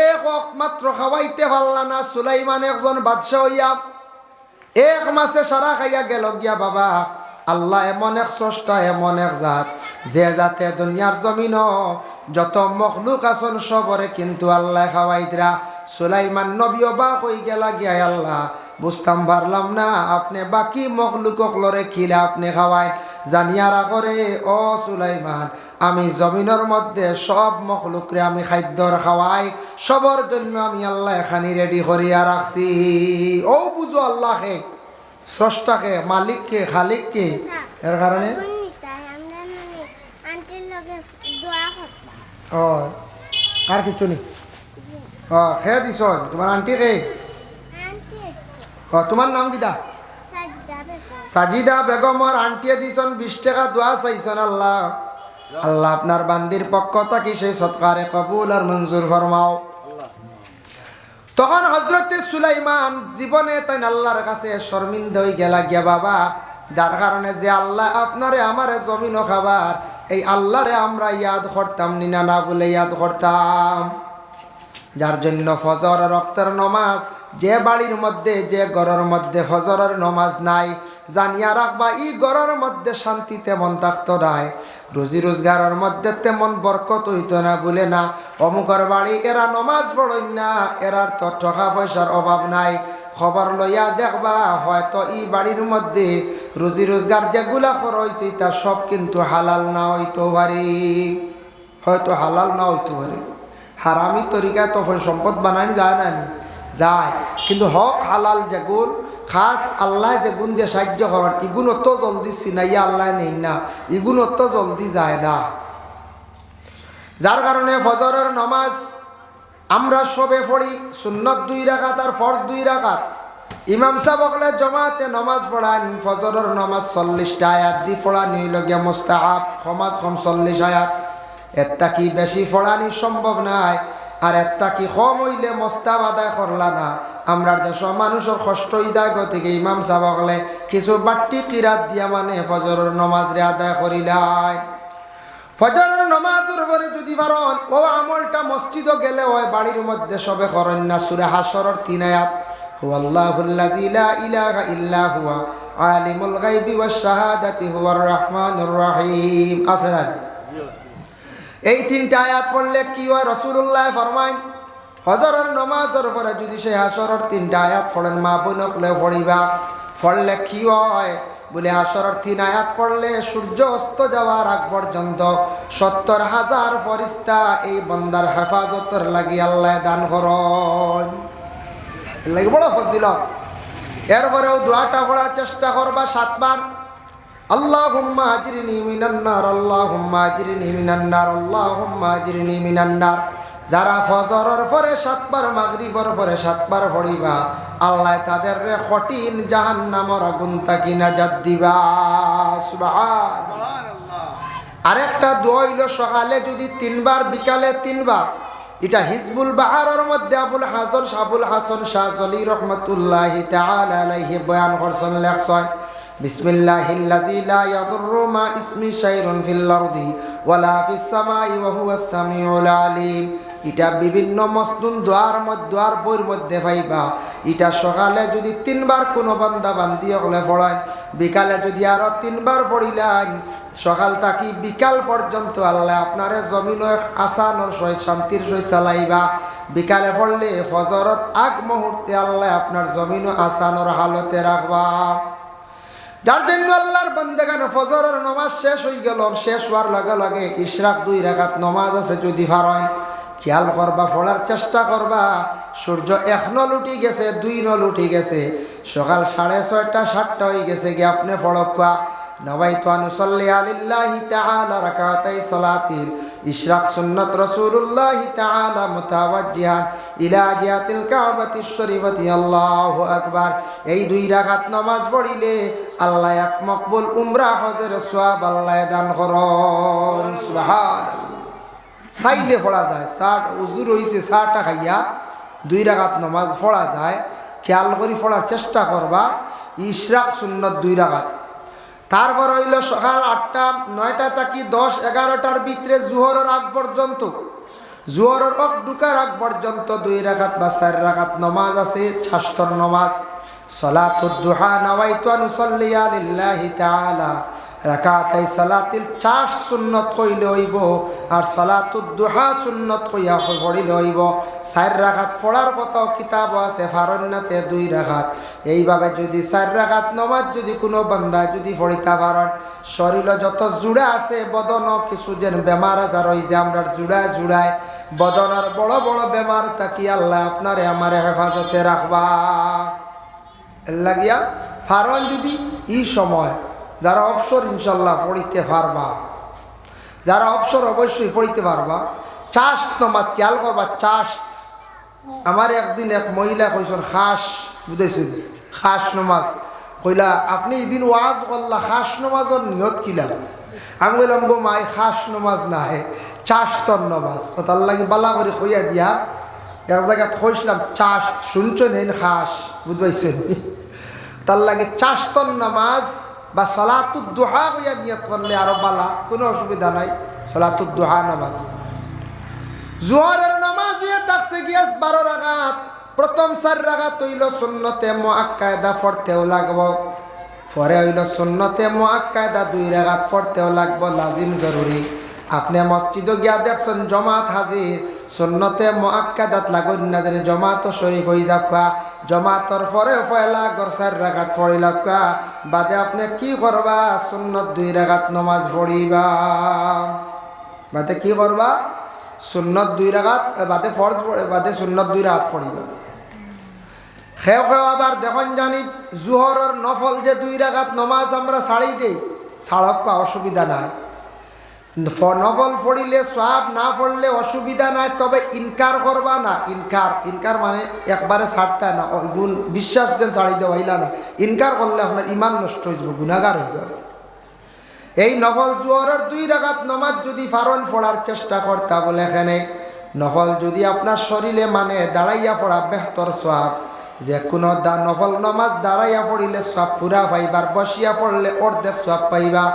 একমাত্র খাওয়াইতে পারলা না সুলাইমান একজন বাদশাহ হইয়া এক মাসে সারা খাইয়া গেল গিয়া বাবা আল্লাহ এমন এক স্রষ্টা এমন এক জাত যে জাতে দুনিয়ার জমিন যত মখলুক আছেন সবরে কিন্তু আল্লাহ খাওয়াইতরা সুলাইমান নবীও বা কই গেলা গিয়া আল্লাহ বুঝতাম পারলাম না আপনি বাকি মখলুকক লরে খিলা আপনি খাওয়াই জানিয়ারা করে ও সুলাইমান আমি জমিনের মধ্যে সব মখলুকরে আমি খাদ্যর খাওয়াই সবার জন্য আমি আল্লাহ এখানি রেডি করিয়া রাখছি ও বুঝো আল্লাহকে স্রষ্টাকে মালিককে খালিককে এর কারণে ও আর কিছু নেই খেয়ে দিছ তোমার আন্টি কে তোমার নাম কিটা সাজিদা বেগমর আন্টিয়ে দিছন 20 টাকা দোয়া চাইছেন আল্লাহ আল্লাহ আপনার বান্দির পক্ষ থাকি সেই সৎকারে কবুল আর মঞ্জুর ফরমাও তখন হজরতে সুলাইমান জীবনে তাই আল্লাহর কাছে শর্মিন্দা হয়ে গেলা গিয়া বাবা যার কারণে যে আল্লাহ আপনারে আমারে জমিনও খাবার এই আল্লাহরে আমরা ইয়াদ করতাম নিনা না বলে ইয়াদ করতাম। যার জন্য ফজর রক্তের নমাজ, যে বাড়ির মধ্যে যে ঘরের মধ্যে ফজরের নমাজ নাই, জানিয়া রাখবা ই ঘরের মধ্যে শান্তি তেমন থাকতো নাই, রুজি রোজগারের মধ্যে তেমন বরকত হইতো না। বলে না অমুকর বাড়ি এরা নমাজ পড়েন না, এরার তো টাকা পয়সার অভাব নাই। খবর লইয়া দেখবা হয়তো ই বাড়ির মধ্যে রুজি রোজগার যেগুলা খরচ তার সব কিন্তু হালাল না হইতো পারে, হয়তো হালাল না হইতো পারে। হারামি তরিকায় তখন সম্পদ বানানি যায় না, যায়, কিন্তু হক হালাল যেগুন খাস আল্লাহ যেগুন দিয়ে সাহায্য করেন এগুন অত জলদি চিনাইয়া আল্লাহ নেই না, এগুন অত জলদি যায় না। যার কারণে ফজরের নমাজ আমরা সবে পড়ি সুন্নত 2 রাকাত আর ফরজ 2 রাকাত। ইমাম সাহেব বলে জমাতে নমাজ পড়ান ফজরের নমাজ 40টা আয়াত দি পড়ানি হইল গিয়া মুস্তাহাব, কমাস কম 40 আয়াত। একটা কি বেশি পড়ানি সম্ভব নাই, আর একটা কি কম হইলে মোস্তাব আদায় করলা না। আমরা দেশের মানুষের কষ্ট হয়ে যায়, গতিকে ইমাম সাহেব বলে কিছু বাট্টি কিরাত দিয়া মানে ফজরের নমাজ রে আদায় করিলাই। ফজরের নমাজের পরে যদি পারেন ও আমলটা মসজিদও গেলে হয়, বাড়ির মধ্যে সবে করেন না। সূরা হাশরের 3 আয়াত, হুয়াল্লাহুল্লাযী লা ইলাহা ইল্লা হুয়া আলিমুল গায়বি ওয়াশ শাহাদাতি হুয়ার রহমানুর রহিম। আসেন এই 3টা আয়াত পড়লে কি হয়? রাসূলুল্লাহ ফরমায় ফজরের নামাজের পরে যদি সে হাশরের 3টা আয়াত পড়েন, মা বোনকলে পড়িবা, পড়লে কি হয়? বলে হাশরের 3 আয়াত পড়লে সূর্য অস্ত যাওয়ার আগ পর্যন্ত 70,000 ফেরেশতা এই বান্দার হেফাজতের লাগি আল্লাহ দান করেন। লাগি বড় ফজিলত। এরপরেও দোয়াটা পড়ার চেষ্টা করবা 7 বার, আল্লাহুম্মা আজরিনি মিনান নার, আল্লাহুম্মা আজরিনি মিনান নার, আল্লাহুম্মা আজরিনি মিনান নার। যারা ফজরের পরে 7 বার, মাগরিবের পরে 7 বার পড়িবা, আল্লাহ তাদের কঠিন জাহান্নামের আগুন থেকে নাজাত দিবা। সুবহানাল্লাহ। আরেকটা দোয়া হইল সকালে যদি 3 বার, বিকালে 3 বার। এটা হিজবুল বাহারের মধ্যে আবুল হাসান শাহজলি রহমতুল্লাহি তাআলা আলাইহি বয়ান করছেন, লেখছেন বিসমিল্লাহিল্লাযী লা ইয়াদুররু মা ইসমি শাইউন ফিল আরদি ওয়ালা ফিস সামাই ওয়া হুয়াস সামিউল আলিম। এটা বিভিন্ন মসনুন দোয়ার বইয়ের মধ্যে পাইবা। এটা সকালে যদি 3 বার কোনো বান্দা বান্দি হলে পড়ায়, বিকালে যদি আরো 3 বার পড়িলেন, সকাল থাকি বিকাল পর্যন্ত আল্লাহ আপনারে জমিন আসানোর সহিত শান্তির সহিত চালাইবা। বিকালে পড়লে ফজরত আগ মুহূর্তে আল্লাহ আপনার জমিন আসানোর হালতে রাখবা। যার জন্য আল্লাহর বান্দাগান ফজরের নামাজ শেষ হয়ে গেল, শেষ হওয়ার লগে লগে ইশরাক 2 রাকাত নামাজ আছে যদি পারেন খেয়াল করবা, পড়ার চেষ্টা করবা। সূর্য 1 নল উঠি গেছে, 2 নল উঠি গেছে, সকাল 6:30 7টা হয়ে গেছে কি আপনি পড়কা নবাইতু আনুসাল্লি আলিল্লাহি তাআলা রাকাতাই সালাতিল ইশরাক সুন্নাত রাসূলুল্লাহি তাআলা মুতাওয়াজ্জিহান ইলা জিহাতিল কাবাতিশ শরীফাতি আল্লাহু আকবার। এই 2 রাকাত নামাজ পড়িলে আল্লাহ এক মকবুল উমরা হজের সওয়াব আল্লাহ দান করেন। সুবহানাল্লাহ। চাইলে পড়া যায়, উজুর হইছে 4টা খাইয়া 2 রাকাত নামাজ পড়া যায়। খেয়াল করে পড়ার চেষ্টা করবা। ইশরাক সুন্নাত 2 রাকাত। তারপর হইল সকাল 8টা 9টা থেকে 10-11টার ভিতরে জোহরের আগ পর্যন্ত, জোহরের আগ ঢুকার আগ পর্যন্ত 2 রাকাত বা 4 রাকাত নামাজ আছে, ছাস্তর নামাজ। সালাতুদ দুহা নাওয়াইতু আনুসাল্লি লিল্লাহি তাআলা রাকাতাই সালাতিল 4 সুন্নত কইলে হইব, আর সালাতুদ দুহা সুন্নত কইয়া পড়িলে হইব। 4 রাকাত পড়ার কথাও কিতাব আছে, ফারন্নাতে 2 রাকাত। এইভাবে যদি 4 রাকাত নামাজ যদি কোনো বান্দা যদি পড়িতে পারেন, শরীরে যত জুড়া আছে বদন কিছু যেন বেমার আজার হয়েছে আমরা জুড়ায় বদনের বড় বড় বেমার থাকি আল্লাহ আপনারে আমারে হেফাজতে রাখবা। লাগিয়া ফারন যদি এই সময় যারা অবসর ইনশাল্লাহ পড়িতে পারবা, যারা অবসর অবশ্যই পড়িতে পারবা। চাষ নামাজ খেয়াল করবা। চাষ আমার একদিন এক মহিলা কইসন খাস, বুঝেছেন, খাস নামাজ কইলা আপনি এদিন ওয়াজ করলা খাস নামাজের নিয়ত কিলা? আমি বললাম গো মাই খাস নামাজ না হে চাষতর নামাজ। ও তার লাগে বালা করে কইয়া দিয়া এক জায়গায় কইসলাম চাষ শুনছেন হেন খাস, বুঝবাইছেন, তার লাগে চাষতর নামাজ বা সালাতুদ দুহা হইয়া নিয়ত করলে আরো বালা, কোনো অসুবিধা নাই। সালাতুদ দুহা নামাজ, জোহরের নামাজ হইয়া থাকছে গিয়া 12 রাকাত। প্রথম 4 রাকাত হইল সুন্নতে মুআক্কাদা পড়তেও লাগবো, পরে হইল সুন্নতে মুআক্কাদা 2 রাকাত পড়তেও লাগবো, লাজিম জরুরি। আপনি মসজিদে গিয়া দেখছেন জমাত হাজির, সুন্নতে মুআক্কাদাত লাগুন না জানি জমাত শরীক হয়ে যাবা, জমাতর পরে পয়লা গর 4 রাকাত পড়িলাকা, বাদে আপনি কি করবা? সুন্নত 2 রাকাত নামাজ পড়িবা। বাদে কি করবা? সুন্নত 2 রাকাত বাদে ফরজ বাদে সুন্নত 2 রাকাত পড়িবা। খেও আবার দেখুন জানি জোহরের নফল যে 2 রাকাত নামাজ আমরা ছাড়ি দেই, ছাড়ক অসুবিধা নাই। নফল পড়িলে সওয়াব, না পড়লে অসুবিধা নাই, তবে ইনকার করবা না। ইনকার মানে একবারে ছাড়তে না, গুণ বিশ্বাস যে ছাড়ি দেওয়া হইলা না। ইনকার করলে আপনার ইমান নষ্ট হয়ে যাব, গুনাহগার হইব। এই নফল জোহরের 2 রাকাত নামাজ যদি পারেন পড়ার চেষ্টা করতা বলে, এখানে নফল যদি আপনার শরীরে মানে দাঁড়াইয়া পড়া বেহতর সওয়াব। যে কোনো নফল নামাজ দাঁড়াইয়া পড়িলে সওয়াব পুরা পাইবার, বসিয়া পড়লে অর্ধেক সওয়াব পাইবা।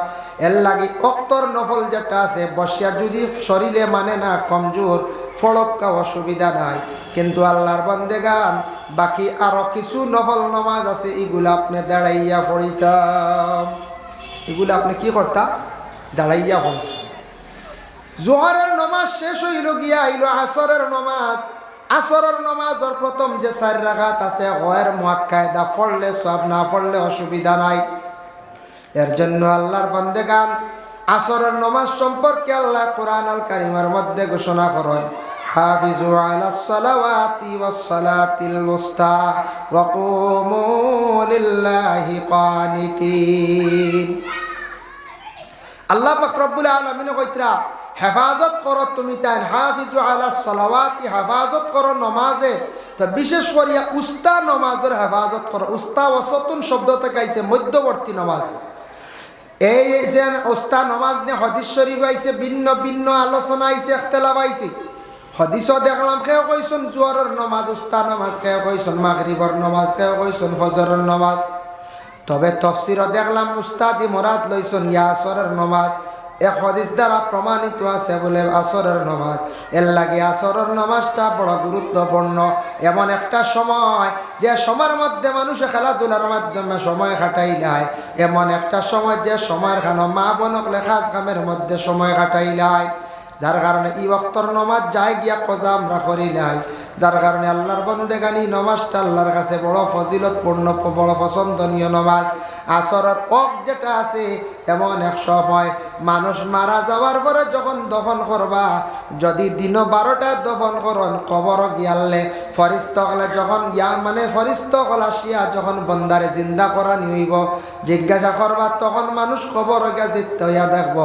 এর লাগি অক্তর নফল যেটা আছে বসিয়া যদি শরীরে মানে না কমজোর ফড়ক্কা অসুবিধা নাই, কিন্তু আল্লাহর বান্দেগান বাকি আরো কিছু নফল নামাজ আছে, এগুলা আপনি দাঁড়াইয়া পড়িতাম। এগুলো আপনি কি করতা? দাঁড়াইয়া পড়তা। জোহরের নামাজ শেষ হইল গিয়া আইল আসরের নামাজ। আসরের নামাজের প্রথম যে 4 রাকাত আছে গয়ের মুআক্কাদা পড়লে সওয়াব, না পড়লে অসুবিধা নাই। এর জন্য আল্লাহর বান্দেগান আসরের নামাজ সম্পর্কে আল্লাহ কোরআন আল কারীমের মধ্যে ঘোষণা করেন, হাফিজু আলাস সালাওয়াতি ওয়াস সালাতিল উস্তা ওয়া কুমু লিল্লাহি কানিতিন। আল্লাহ পাক রব্বুল আলামিন কইতরা হেফাজত করো তুমি তাই, হাফিজু আলাস সালাওয়াতি, হেফাজত করো নমাজে। তো বিশেষ করিয়া উস্তা নমাজের হেফাজত করো। উস্তা ওয়াসতুন শব্দ থেকে আইছে মধ্যবর্তী নামাজ। এই যে উস্তা নামাজ নিয়ে হাদিস শরীফ আইছে, ভিন্ন ভিন্ন আলোচনা আইছে, ইখতিলাফ আইছে। হাদিসও দেখলাম কেউ কইছেন জোহরের নামাজ উস্তা নামাজ, কেউ কইছেন মাগরিবের নামাজ, কেউ কইছেন ফজরের নামাজ। তবে তাফসীরও দেখলাম উস্তাদি মুরাদ লইছেন ইয়া আসরের নামাজ। এক হাদিস দ্বারা প্রমাণিত আছে বলে আসরের নামাজ। এর লাগে আসরের নামাজটা বড় গুরুত্বপূর্ণ। এমন একটা সময় যে সময়ের মধ্যে মানুষে খেলাধুলার মাধ্যমে সময় কাটাইলায়, এমন একটা সময় যে সময়ের খানো মা বোনক লেখাজ কামের মধ্যে সময় কাটাইলায়, যার কারণে ই ওয়াক্তর নামাজ যাই গিয়া কজা আমরা করিলাই। যার কারণে আল্লাহর বন্দেগানি নামাজটা আল্লাহর কাছে বড় ফজিলতপূর্ণ, বড় পছন্দনীয় নামাজ। আসরের ওয়াক্ত যেটা আছে এমন এক সময় মানুষ মারা যাওয়ার পরে যখন দফন করবা, যদি দিন 12টায় দফন করন কবর গিয়ালে ফরিস্তকলে যখন মানে ফরিস্তকল আসিয়া যখন বন্দারে জিন্দা করা নিইব জিজ্ঞাসা করবা, তখন মানুষ কবর গেছে তৈয়া দেখব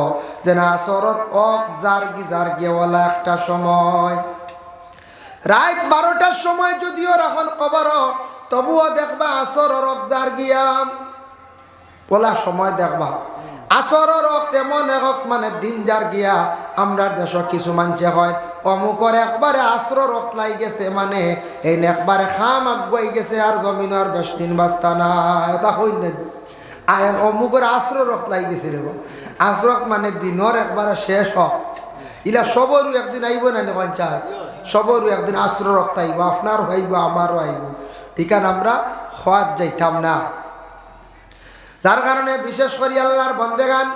যে না আসরের ওয়াক্ত জার্গি ওলা একটা সময়। রাত 12টার সময় যদিও রাখন কবর, তবুও দেখবা আসরের ওয়াক্ত জার্গিয়াম ওলা সময় দেখবা। আসরের ওয়াক্ত এমন এক মানে দিন যার গিয়া আমরার দেশ কিছু মানছে হয় অমুকর একবারে আসরের ওয়াক্ত লাই গেছে, মানে এই একবারে খাম আগুয়াই গেছে আর জমিন আর 20 দিন বাস্তা না, এটা হইল অমুকর আসরের ওয়াক্ত লাই গেছে রে। আসর মানে দিনের একবারে শেষ হোক, ইলা সবরও একদিন আইব না পঞ্চায়েত, সবরও একদিন আসরের ওয়াক্ত আইব, আপনারও আইব আমারও আইব, ঠিকান আমরা খোয়াত যাইতাম না। যার কারণে বিশেষ করে আল্লাহর বন্দেগান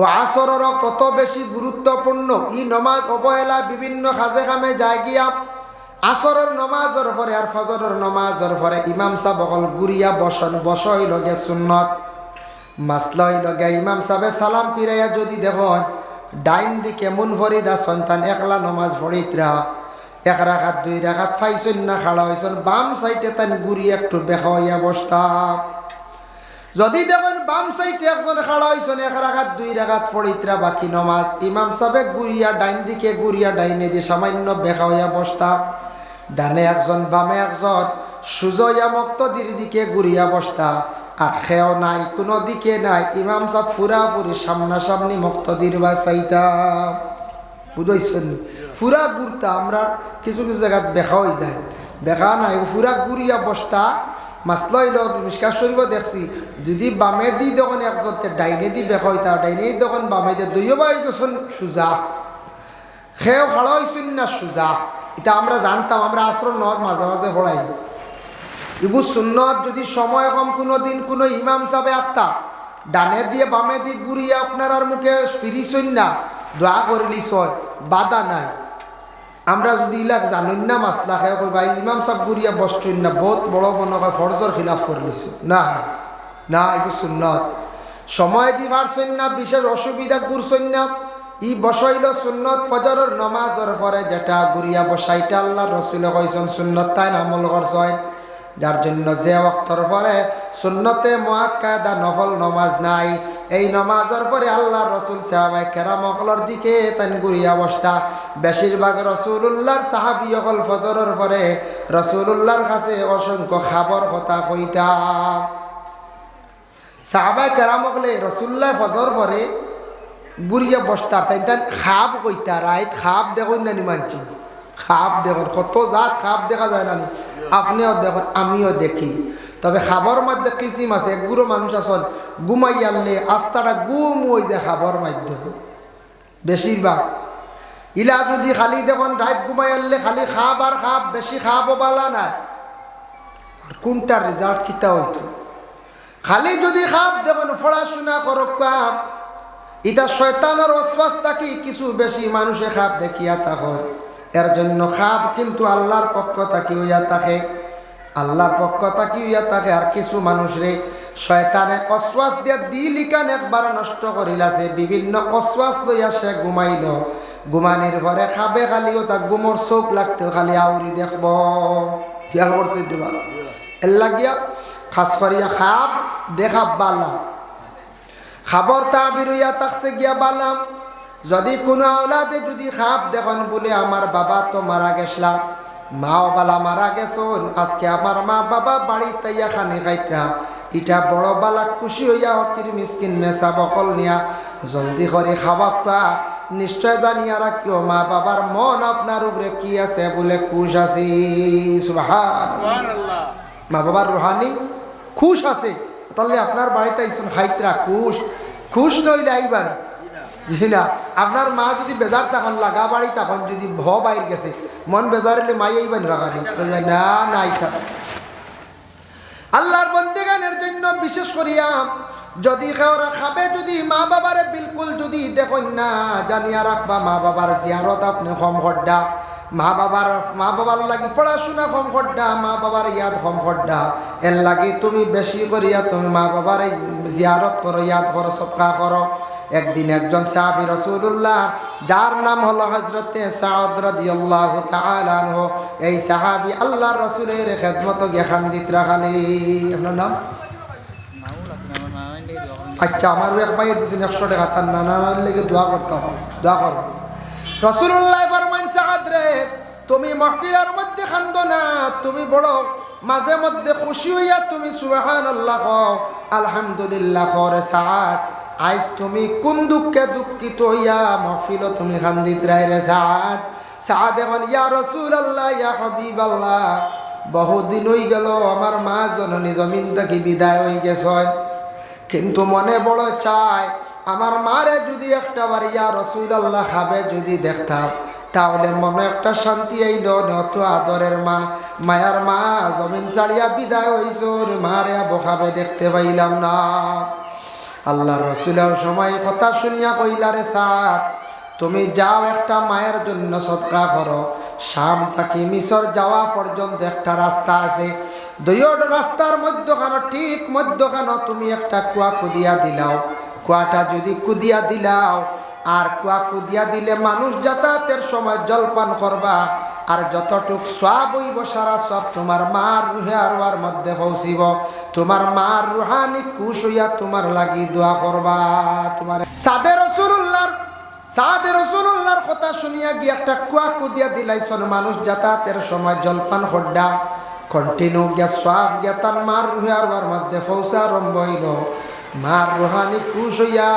ও আসরের কত বেশি গুরুত্বপূর্ণ। ই নমাজ অবহেলা বিভিন্ন কাজে কামে যায় গিয়া আসরের নমাজের পরে আর ফজরের নমাজের পরে ইমাম সাহেব অকল গুরিয়া বসই লগে সুন্নত মাসলই লগে ইমাম সাহেব সালাম পিরাইয়া যদি দেখুন ডাইন দিকে মুনফরিদ সন্তান একলা নমাজ পড়িতরা 1 রাকাত 2 রাকাত পাইছেন না খাড়া হয়েছেন, বাম সাইডে তান গুড়ি একটু বেখা হইয়া বসতা। যদি দেখেন বাম সাইডে একজন খাড়া হয়েছেন 1 রাকাত 2 রাকাত পড়িতরা বাকি নমাজ, ইমাম সাহেব গুড়িয়া ডাইন দিকে গুড়িয়া ডাইনে দিয়ে সামান্য বেখা হইয়া বসতা। ডানে একজন বামে একজন সুজয়া মুক্তদির দিকে ঘুরিয়া বসতা, আর খেও নাই কোনো দিকে নাই, ইমাম সাহেব পুরাপুরি সামনাসামনি মুক্তদির বাসাইতা। বুঝাইছেন পুরা ঘুরতা, আমরা কিছু কিছু জায়গায় বেখা হয়ে যায়, বেখা নাই পুরা ঘুরিয়া বসতা, মাসলা হইল মিশকাত শরীফ দেখছি যদি বামে দি যখন একজন ডাইনে দি বেক হয় তার ডাইনে যখন বামে দিয়ে দুইও বাই গেছেন সুজা খেয়েও ভালো হয়েছেন না সুজা এটা আমরা জানতাম আমরা আশ্রম নজ মাঝে মাঝে হড়াই ইবু সুন্নত যদি সময় কম কোনো দিন কোনো ইমাম সাহেব আখতা ডানে দিয়ে বামে দিয়ে ঘুরিয়ে আপনার আর মুখে ফিরিছই না দোয়া করলিস বাধা নাই আমরা যদি ইলাক জানুন না মাসলা খেয়ে কই ভাই ইমাম সাহেব ঘুরিয়া বসছেন না বহুত বড় মনে হয় ফরজর খিলাফ করলিস না না ইবু সুন্নত সময় দি পারছেন না বিশেষ অসুবিধা ঘুরছেন না ই বসাইল সুন্নত ফজরের নমাজের পরে যেটা ঘুরিয়া বসাইটা আল্লাহ রসুল কইছেন সুন্নত তাই আমল করছেন যার জন্য যে ওয়াক্তর পরে সুন্নতে মুআক্কাদা নফল নমাজ নাই এই নমাজের পরে আল্লাহ রসুল সাহাবায়ে কেরাম সকলের দিকে তান ঘুরিয়া বসতা বেশিরভাগ রসুলুল্লাহর সাহাবী সকল ফজরের পরে রসুলুল্লাহর কাছে অসংখ্য খাবার কথা কইতা সাহাবায়ে কেরাম সকলে রসুল্লাহ ফজর পরে ঘুরিয়া বসতার তাই তান খাব কইতা রাইত খাব দেখুন না মানছি খাব দেখুন কত জাত খাব দেখা যায় না আপনিও দেখুন আমিও দেখি তবে খাবার মধ্যে কিসিম আছে একগুলো মানুষ আসন ঘুমাই আনলে আস্তাটা গুম হয়ে যায় খাবার মাধ্যমে বেশিরভাগ ইলা যদি খালি দেখুন রাত ঘুমাই আনলে খালি খাব আর খাব বেশি খাবো বালা না কোনটার রেজাল্ট কিতা হইতো খালি যদি খাব দেখুন পড়াশোনা করক কাম এটা শয়তানের ওয়াসওয়াস থাকি কিছু বেশি মানুষে খাব দেখিয়া তখন এর জন্য খাব কিন্তু আল্লাহর পক্ষ থাকি হইয়া থাকে আল্লাহর পক্ষ থাকি হইয়া থাকে আর কিছু মানুষ রে শয়তানে অশ্বাস দিয়া দিলিকান একবার নষ্ট করিলাছে বিভিন্ন অশ্বাস লইয়া সে ঘুমাইল ঘুমানির ঘরে খাবে খালিও তার গুমর চোখ লাগতে খালি আউরি দেখব খেয়াল করছে এর লাগিয়া খাস করিয়া খাব দেখা বালা খাবার তাবির হইয়া থাকছে গিয়া বালাম যদি কোনো আওলাদে যদি খাব দেখুন বলে আমার বাবা তো মারা গেছলাম মাও বালা মারা গেছন আজকে আমার মা বাবা বাড়িতে ইয়া খানি খাইতা ইটা বড় বালা খুশি হইয়া হকির মিসকিন মেসা বকল নিয়া জলদি করে খাওয়া খা নিশ্চয় জানিয়া রাখিও মা বাবার মন আপনার উপরে কি আছে বলে খুশ আছি সুবহানাল্লাহ মা বাবার রুহানি খুশ আছে তাহলে আপনার বাড়িতে আইসুন খাইতরা খুশ খুশ নইলে আইবার না আপনার মা যদি বেজার তখন লাগা বাড়ি তখন যদি ভ বাইর গেছে মন বেজারিলে মাই আইবেন বাগানি না নাই আল্লাহর বন্দেগানের জন্য বিশেষ করিয়া যদি খাওয়া খাবে যদি মা বাবারে বিলকুল যদি দেখুন না জানিয়া রাখবা মা বাবার জিয়ারত আপনি কম খড্ডা মা বাবার লাগি পড়াশোনা কম খড্ডা মা বাবার ইয়াদ কম খড্ডা এর লাগি তুমি বেশি করিয়া তুমি মা বাবার জিয়ারত করো ইয়াদ করো সবকা করো একদিন একজন সাহাবী রাসূলুল্লাহ যার নাম হলো হযরতে সাদ রাদিয়াল্লাহু তাআলা আনহু এই সাহাবী আল্লাহর রাসূলের খেদমত গেখান দিত রাখালি আপনার নাম আচ্ছা আমার এক ভাই দিছেন 100 টাকা তার নানার লেগে দোয়া করতাম দোয়া কর রাসূলুল্লাহ ফরমান সাদ রে তুমি মাহফিলের মধ্যে কান্দো না তুমি বড় মাঝে মধ্যে খুশি হইয়া তুমি সুবহানাল্লাহ কও আলহামদুলিল্লাহ করে সাদ আজ তুমি কোন দুঃখে দুঃখিত হইয়া মাহফিল তুমি কান্দিত রাইরে সাদ সাদ এখন ইয়া রাসূলুল্লাহ ইয়া হাবিবাল্লাহ বহুদিন হই গেল আমার মা জননী জমিন থেকে বিদায় হয়ে গেছে কিন্তু মনে বড় চায় আমার মারে যদি একটা বার ইয়া রাসূলুল্লাহ খাবে যদি দেখতাম তাহলে মনে একটা শান্তি আইল নত আদরের মা মায়ার মা জমিন ছাড়িয়া বিদায় হইছ মারে বখাবে দেখতে পাইলাম না আল্লাহ রসুলের সময় কথা শুনিয়া কইলারে সাদ তুমি যাও একটা মায়ের জন্য সদকা করো শাম থাকি মিশর যাওয়া পর্যন্ত একটা রাস্তা আছে দুইটা রাস্তার মধ্যখানো ঠিক মধ্যখানো তুমি একটা কুয়া কুদিয়া দিলাও কুয়াটা যদি কুদিয়া দিলাও আর কুয়া কুদিয়া দিলে মানুষ যাতায়াতের সময় জলপান করবা আর যতটুক সওয়াব হইব সারা সব তোমার মার রুহে আরওয়ার মধ্যে পৌঁছিব তোমার মার রুহানি খুশ হইয়া তোমার লাগি দোয়া করবা তোমার সাদে রাসূলুল্লাহর কথা শুনিয়া গিয়ে একটা কুয়া কুদিয়া দিলাইছন মানুষ যাতায়াতের সময় জলপান হড্ডা কন্টিনিউ গিয়া সওয়াব গিয়া তার মার রুহে আরওয়ার মধ্যে পৌঁছা আরম্ভ হইল মার রুহানি খুশ হইয়া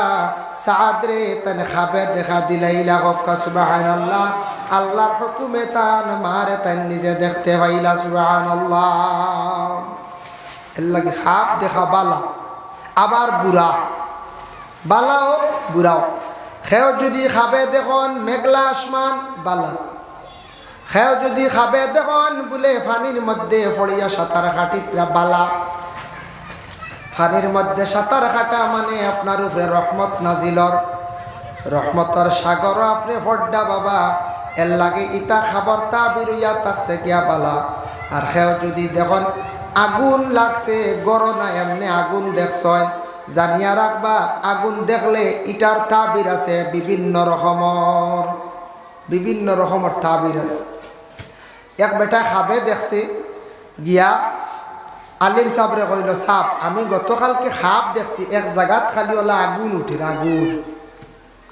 সাদ রে তান খাবে দেখা দিলাইলা গফকা সুবহানাল্লাহ আল্লাহর হুকুমে তান মারে তান নিজে দেখতে পাইলা সুবহানাল্লাহ এর লাগে খাপ দেখা বালা আবার বুড়া বালাও বুড়াও। খেও যদি খাবে দেখুন মেঘলা আসমান বালা, খেও যদি খাবে দেখুন বলে পানির মধ্যে পড়িয়া সাঁতার কাটিতরা বালা। পানির মধ্যে সাঁতার কাটা মানে আপনার উপরে রহমত নাজিলর, রহমতর সাগর আপনি ফড্ডা বাবা। এর লাগে ইতা খাবার তা বেরোইয়া থাকছে গিয়া বালা। আর খেও যদি দেখুন আগুন লাগছে গরম না এমনি আগুন দেখছ, জানিয়া রাখবা আগুন দেখলে ইটার তাবির আছে বিভিন্ন রকমের তাবির আছে। এক বেটা খাবে দেখছে গিয়া আলিম সাবরে কইল, সাপ আমি গতকালকে খাপ দেখছি এক জায়গাত খালি ওলা আগুন উঠির আগুন।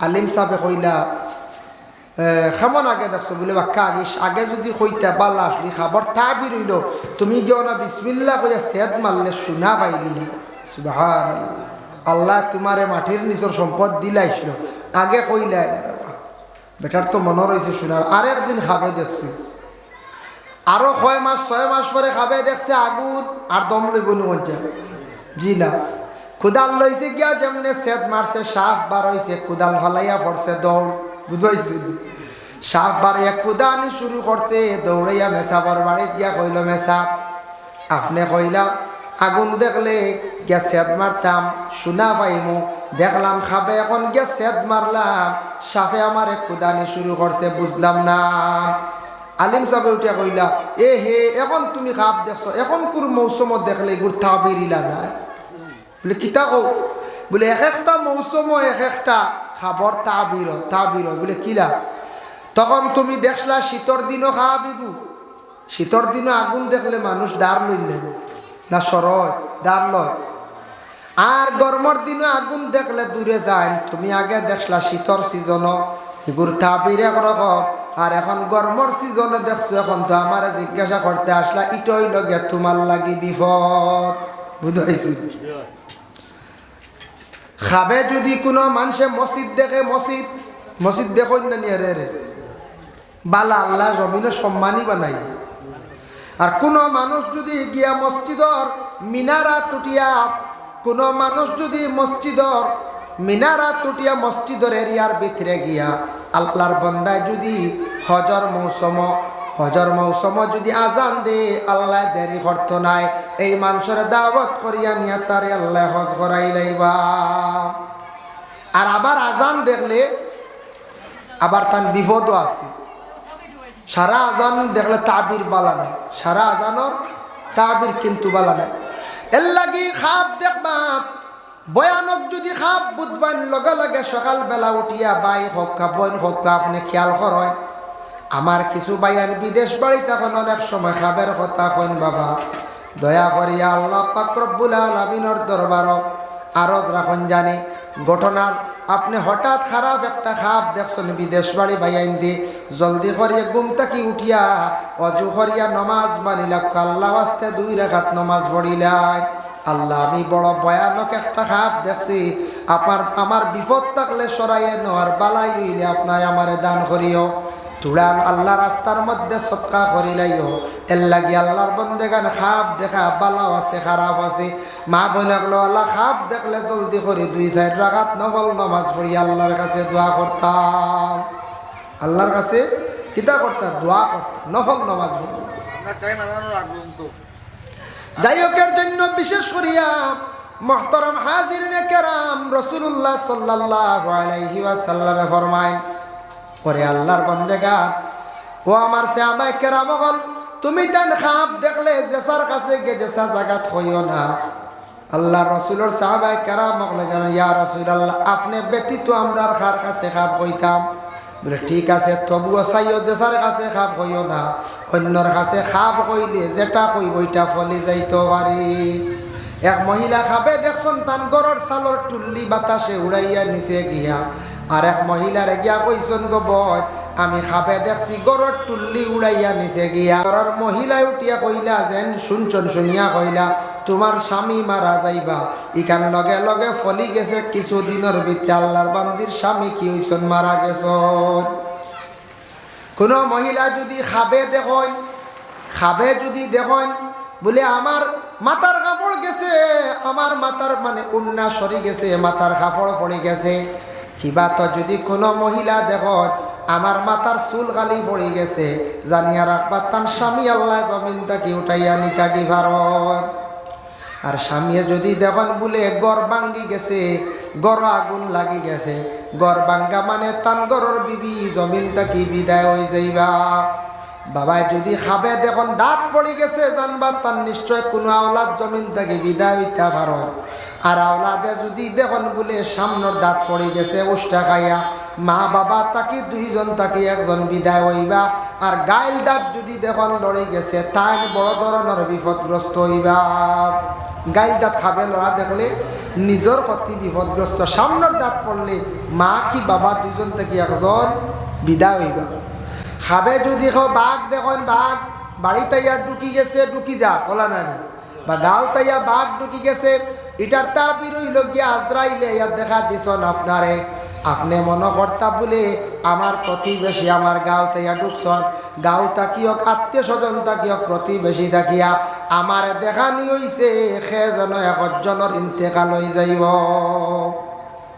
আলিম সাহেবে কইলা কেমন আগে দেখছো বলে বাক্কা আগে যদি কইতা বাল্লা আসলি খাবার তাবির হইল তুমি গিয়ে না বিসমিল্লা কইয়া সেদ মারলে শোনা পাইলি। সুবহানাল্লাহ, আল্লাহ তোমারে মাটির নিচর সম্পদ দিলাইছিল আগে কইলা। বেটার তো মনে রয়েছে শোনার। আর একদিন খাবে দেখছি, আরো 6 মাস পরে খাবে দেখছে আগুন, আর দম লইব না জি না। খুদাল লইছে গিয়া যেমনে সেদ মারছে সাপ বার হইছে, খুদাল ফালাইয়া পড়ছে দৌড়, বুঝাইছে সাপ বাড়িয়া কুদানি শুরু করছে। দৌড়াইয়া মেসাবর বাড়িত গিয়া কইল, মেসাব আপনি কইলা আগুন দেখলে গিয়া সেদ মারতাম শোনা পাইমু, দেখলাম খাবে এখন গিয়া সেদ মারলাম সাপে আমারে কুদানি শুরু করছে, বুঝলাম না। আলিম সাহেব উঠিয়া কইলা, এ হে এখন তুমি খাপ দেখছো, এখন কোন মৌসুমত দেখলে এগুলো তাবিরিলা না বলে কিতা কও বলে এক একটা মৌসুম এক একটা খাবার তাবির বলে কিলা। তখন তুমি দেখলা শীতর দিনও খাওয়াবিগু, শীতর দিনও আগুন দেখলে মানুষ দাঁড় লইলেন না সরয় দাঁড় লয়। আর গরমের দিনও আগুন দেখলে দূরে যায়। তুমি আগে দেখলা শীতর সিজনও এগুলো তাবির একরকম, আর এখন গরমের সিজনে দেখছো। এখন তো আমার জিজ্ঞাসা করতে আসলা ইটই লগে তোমার লাগি বিপদ, বুঝাইছি। খাবে যদি কোনো মানুষে মসজিদ দেখে, মসজিদ দেখুন না নিয়ে রে বালা আল্লাহ জমিনে সম্মানই বানাই। আর কোনো মানুষ যদি গিয়া মসজিদর মিনারা টুটিয়া, কোনো মানুষ যদি মসজিদর মিনারা টুটিয়া মসজিদর এরিয়ার ভিতরে গিয়া আল্লাহর বন্দায় যদি হজর মৌসুম যদি আজান দে আল্লাহ দেরি করতো নাই, এই মানুষের দাওয়াত করিয়া নিয়া তারে আল্লাহ হজ করাই লাইবা। আর আবার আজান দেখলে আবার তার বিপদও আছে। সারা আজান দেখলে তাবির বালা নাই, সারা আজানর তাবির কিন্তু বালা নাই। এর লাগি খাপ দেখবা ভয়ানক যদি খাপ বুধবান লগে লগে সকালবেলা উঠিয়া বাই হকা বইন হকা আপনি খেয়াল করেন। আমার কিছু বাইয়ান বিদেশ বাড়ি তখন অনেক সময় খাবের কথা কন, বাবা দয়া করিয়া আল্লাহ পাক রব্বুল আলামিনের দরবার আরজ রাখন জানি ঘটনার আপনি হঠাৎ খারাপ একটা খাপ দেখছেন বিদেশ বাড়ি বাইয়াইন দি জলদি করিয়া ঘুম থাকি উঠিয়া অজু করিয়া নমাজ মানিলা আল্লাহ আস্তে 2 রাকাত নমাজ পড়িলাই। আল্লাহ আমি বড় ভয়ানক একটা খাপ দেখছি, আমার বিপদ থাকলে সরাইয়ে নেওয়ার বালাই হইলে আপনার আমারে দান করিও, তুড়াল আল্লাহ রাস্তার মধ্যে সৎকা করিলাইও। এর লাগি আল্লাহর বন্দেগান খাপ দেখা বালাও আছে খারাপ আছে। মা বোনগুলো আল্লাহ খাপ দেখলে জলদি করে 2-4 রাকাত নফল নমাজ পড়ি আল্লাহর কাছে দোয়া করতাম। আল্লাহর কাছে কিতা করতাম? দোয়া করতাম, নফল নমাজ পড়ি। যাই হোক, এর জন্য বিশেষ করিয়া মুহতারাম হাজিরিনে কেরাম রাসূলুল্লাহ সাল্লাল্লাহু আলাইহি ওয়াসাল্লামে ফরমায়, পরে আল্লাহর বান্দাগা ও আমার সাহাবায়ে কেরাম হল, তুমি দেন খাপ দেখলে জেসার কাছে গে জেসা জায়গাত হইও না। আল্লাহ রাসূলের সাহাবায়ে কেরাম বলে জানেন, ইয়া রাসূলুল্লাহ আপনি ব্যতীত আমরা কার কাছে খাপ হইতাম? বলে ঠিক আছে, তবুও চাইও জেসার কাছে খাপ হইও না, অন্যর কাছে খাপ কইলে যেটা কইব ওইটা ফলি যাইতে পারি। এক মহিলা খাবে দেখছেন তান গরর সালর টুল্লি বাতাসে উড়াইয়া নিচে গিয়া, আর এক মহিলারে গিয়া কইছেন গো বয় আমি খাবে দেখছি গরর টুল্লি উড়াইয়া নিচে গিয়া। গরর মহিলায় উঠিয়া কইলা যেন শুনছন, শুনিয়া কইলা তোমার স্বামী মারা যাইবা। ইখান লগে লগে ফলি গেছে কিছুদিনের ভিতরে আল্লাহর বান্দির স্বামী কি হইছেন, মারা গেছেন। কোনো মহিলা যদি খাবে যদি দেখেন বলে আমার মাথার কাপড় গেছে, আমার মাথার মানে উন্না সরি গেছে, মাথার কাপড় পড়ে গেছে। কিবা তো যদি কোনো মহিলা দেখো আমার মাথার চুল খালি পড়ে গেছে, জানিয়া রাখবার তার স্বামী আল্লাহ জমিন তাকে উঠাইয়া নিতা কি ভারত। আর স্বামীয়ে যদি দেখুন বলে গড় ভাঙ্গি গেছে, গড় আগুন লাগি গেছে, গড় ভাঙ্গা মানে তান গড়র বিবি জমিন তাকি বিদায় হয়ে যাইবা। বাবাই যদি খাবে দেখুন দাঁত পড়ে গেছে, জানবা তার নিশ্চয় কোনো আওলাদ জমিন তাকে বিদায় হইতে পারো। আর আওলাদে যদি দেখুন বলে সামনের দাঁত পড়ে গেছে উষ্টা খাইয়া, মা বাবা তাকে দুইজন তাকে একজন বিদায় হইবা। আর গাইল দাঁত যদি দেখুন লড়ে গেছে তাই বড় ধরনের বিপদগ্রস্ত হইবা। গাইল দাঁত খাবে লড়া দেখলে নিজের প্রতি বিপদগ্রস্ত, সামনের দাঁত পড়লে মা কি বাবা দুইজন থেকে একজন বিদায় হইবা। খাবে যদি বাঘ দেখুন বাঘ বাড়ি তাইয়া ঢুকি গেছে, ঢুকি যা বলা নানি, বা গাঁও তাইয়া বাঘ ঢুকি গেছে, এটার তাবির হইল গিয়া আজরাইলে ইয়ার দেখা দিছন আপনারে। আপনি মনে কর্তা বলে আমার প্রতিবেশী আমার গাঁও তাইয়া ঢুকছন, গাঁও তাকিয়ক আত্মীয় স্বজন তাকিয়ক প্রতিবেশী তাকিয়া আমার দেখানি হইছে সে যেন একজনের ইন্তেকাল হয়ে যাইব।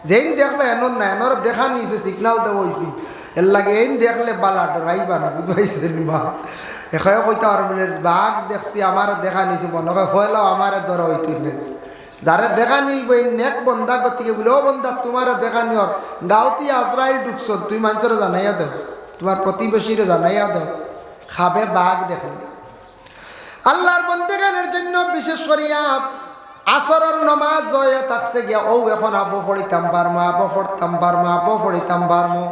যেই দেখলে এনর না এনর দেখানি হয়েছে, সিগনাল দেওয়া হয়েছি, এর লাগে এই দেখলে বালা ডরাইবা না, বুঝাইছেন মা। এখানে কইতে আর বলে বাঘ দেখছি আমার দেখা নিয়েছি, মনে হয় হইলেও আমার ধরা হইত না। যারা দেখা নিব এই নেক বন্ধা করতে বলে ও বন্ধা তোমার দেখা নিও গাঁওতি আজরাইল ঢুকছ, তুই মানুষের জানাইয়া দেও, তোমার প্রতিবেশীরে জানাইয়া দেও খাবে বাঘ দেখলে। আল্লাহর বন্দেগানের জন্য বিশেষ করিয়া আসরের নমাজ জয়া থাকছে গিয়া ও এখন আবো পড়িতাম পারমা, আবো পড়তাম পারমা, আবো পড়িতাম পারমো।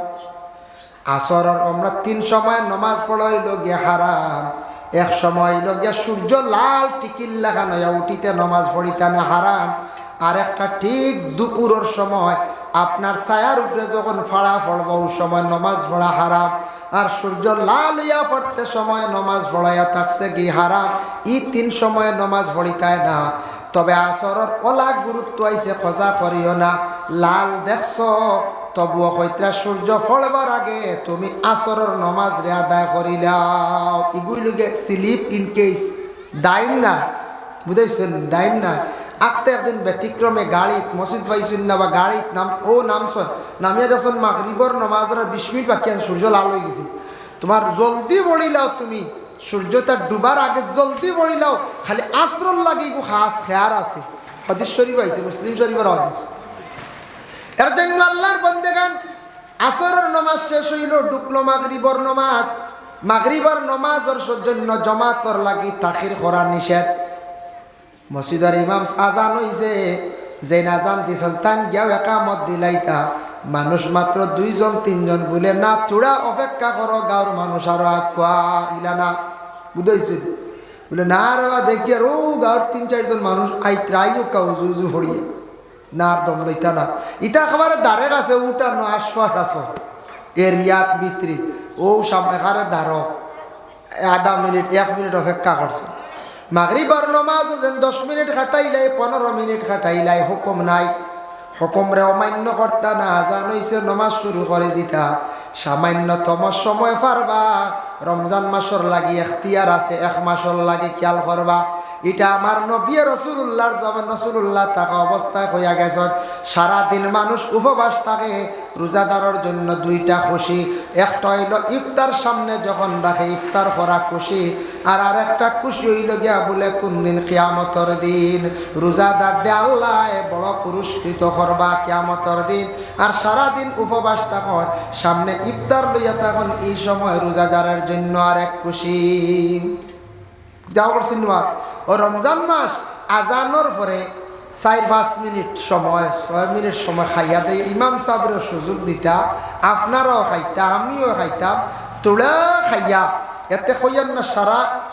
আসরের আমরা 3 সময় নমাজ পড়াইল গিয়া হারাম, এক সময় হইল গিয়া সূর্য লাল টিকিল লাগানো উঠিতে নমাজ পড়িতে না হারাম। আর একটা ঠিক দুপুরের সময় আপনার ছায়ার উপরে যখন ফাড়া পড়ব ওই সময় নমাজ পড়া হারাম। আর সূর্য লাল হইয়া পড়তে সময় নমাজ পড়াইয়া থাকছে কি হারাম। 3 সময় নমাজ পড়িতায় না। তবে আসরের ওলা গুরুত্ব আইছে, খোঁজা করিও না। লাল দেখছ তবুও হইত্রা সূর্য ফলবার আগে তুমি আসরের নমাজ রে আদায় করিলাও। এগুলিকে স্লিপ ইন কেস দাইম না, বুঝাইছেন দাইম না। আঁকতে একদিন ব্যতিক্রমে গাড়িত মসজিদ পাইছেন না বা গাড়িত নামছন, নামিয়া যখন মাগরিবর নমাজের 20 মিনিট বাকি আছে, সূর্য লাল হয়ে গেছে, তোমার জলদি বড়িলাও, তুমি সূর্যটা ডুবার আগে জলদি বড়িলাও, খালি আসরর লাগে খাস খেয়ার আছে। হাদিস শরীফ আইছে, মুসলিম শরীফের হাদিস। এর জন্য আল্লাহর বন্দেগান আসরের নমাজ শেষ হইল, ঢুকলো মাগরিবর নমাজ। মাগরিবর নমাজের জন্য জমাতর লাগি তাখির করা নিষেধ। মসজিদের ইমাম আজান হইছে, যে আজান দিছেন তান গিয়াও একামত দিলাইতা, মানুষ মাত্র 2-3 বলে না চূড়া অপেক্ষা করো, গাঁর মানুষ আরো আগুয়া ইলা না, বুঝাইছেন বলে না রে দেখি আর ও গাঁর 3-4 মানুষ আইত্রাইও কাউ জুজু হরিয়ে না আর দম লইতা না। ইটা খাবারের দ্বারে আছে উঠানো আশফাট আস এরিয়াত ভিতরি ও সামনে দ্বার আধা মিনিট 1 মিনিট অপেক্ষা করছে। মাগরিবার নমাজ 10 মিনিট খাটাইলাই 15 মিনিট খাটাইলাই, হুকুম নাই, হুকুমরে অমান্য করতা না। আজান হইছে নমাজ শুরু করে দিতা, সামান্যতম সময় পারবা। রমজান মাসর লাগি এখতিয়ার আছে, 1 মাসর লাগে খেয়াল করবা। এটা আমার নবী রাসূলুল্লাহর জামান রাসূলুল্লাহ থাকা অবস্থায় হইয়া গেছেন। সারাদিন মানুষ উপবাস থাকে, রোজাদারের জন্য 2টা খুশি, একটা হইল ইফতার সামনে যখন রাখে ইফতার করা খুশি, আর আরেকটা খুশি হইল গিয়া বলে কোন দিন কিয়ামতের দিন রোজাদার দে আল্লাহ বড় পুরস্কৃত করবা কিয়ামতের দিন। আর সারাদিন উপবাস থাকন, সামনে ইফতার লইয়া তখন এই সময় রোজাদারের জন্য আরেক খুশি। যাও করছেন ও রমজান মাস আজানোর পরে 4-5 মিনিট সময় 6 মিনিট সময় খাইয়া দেয় ইমাম সাহেবের সুযোগ দিতা, আপনারাও খাইতা আমিও খাইতাম, তোরা খাইয়া এতে কইয়ান না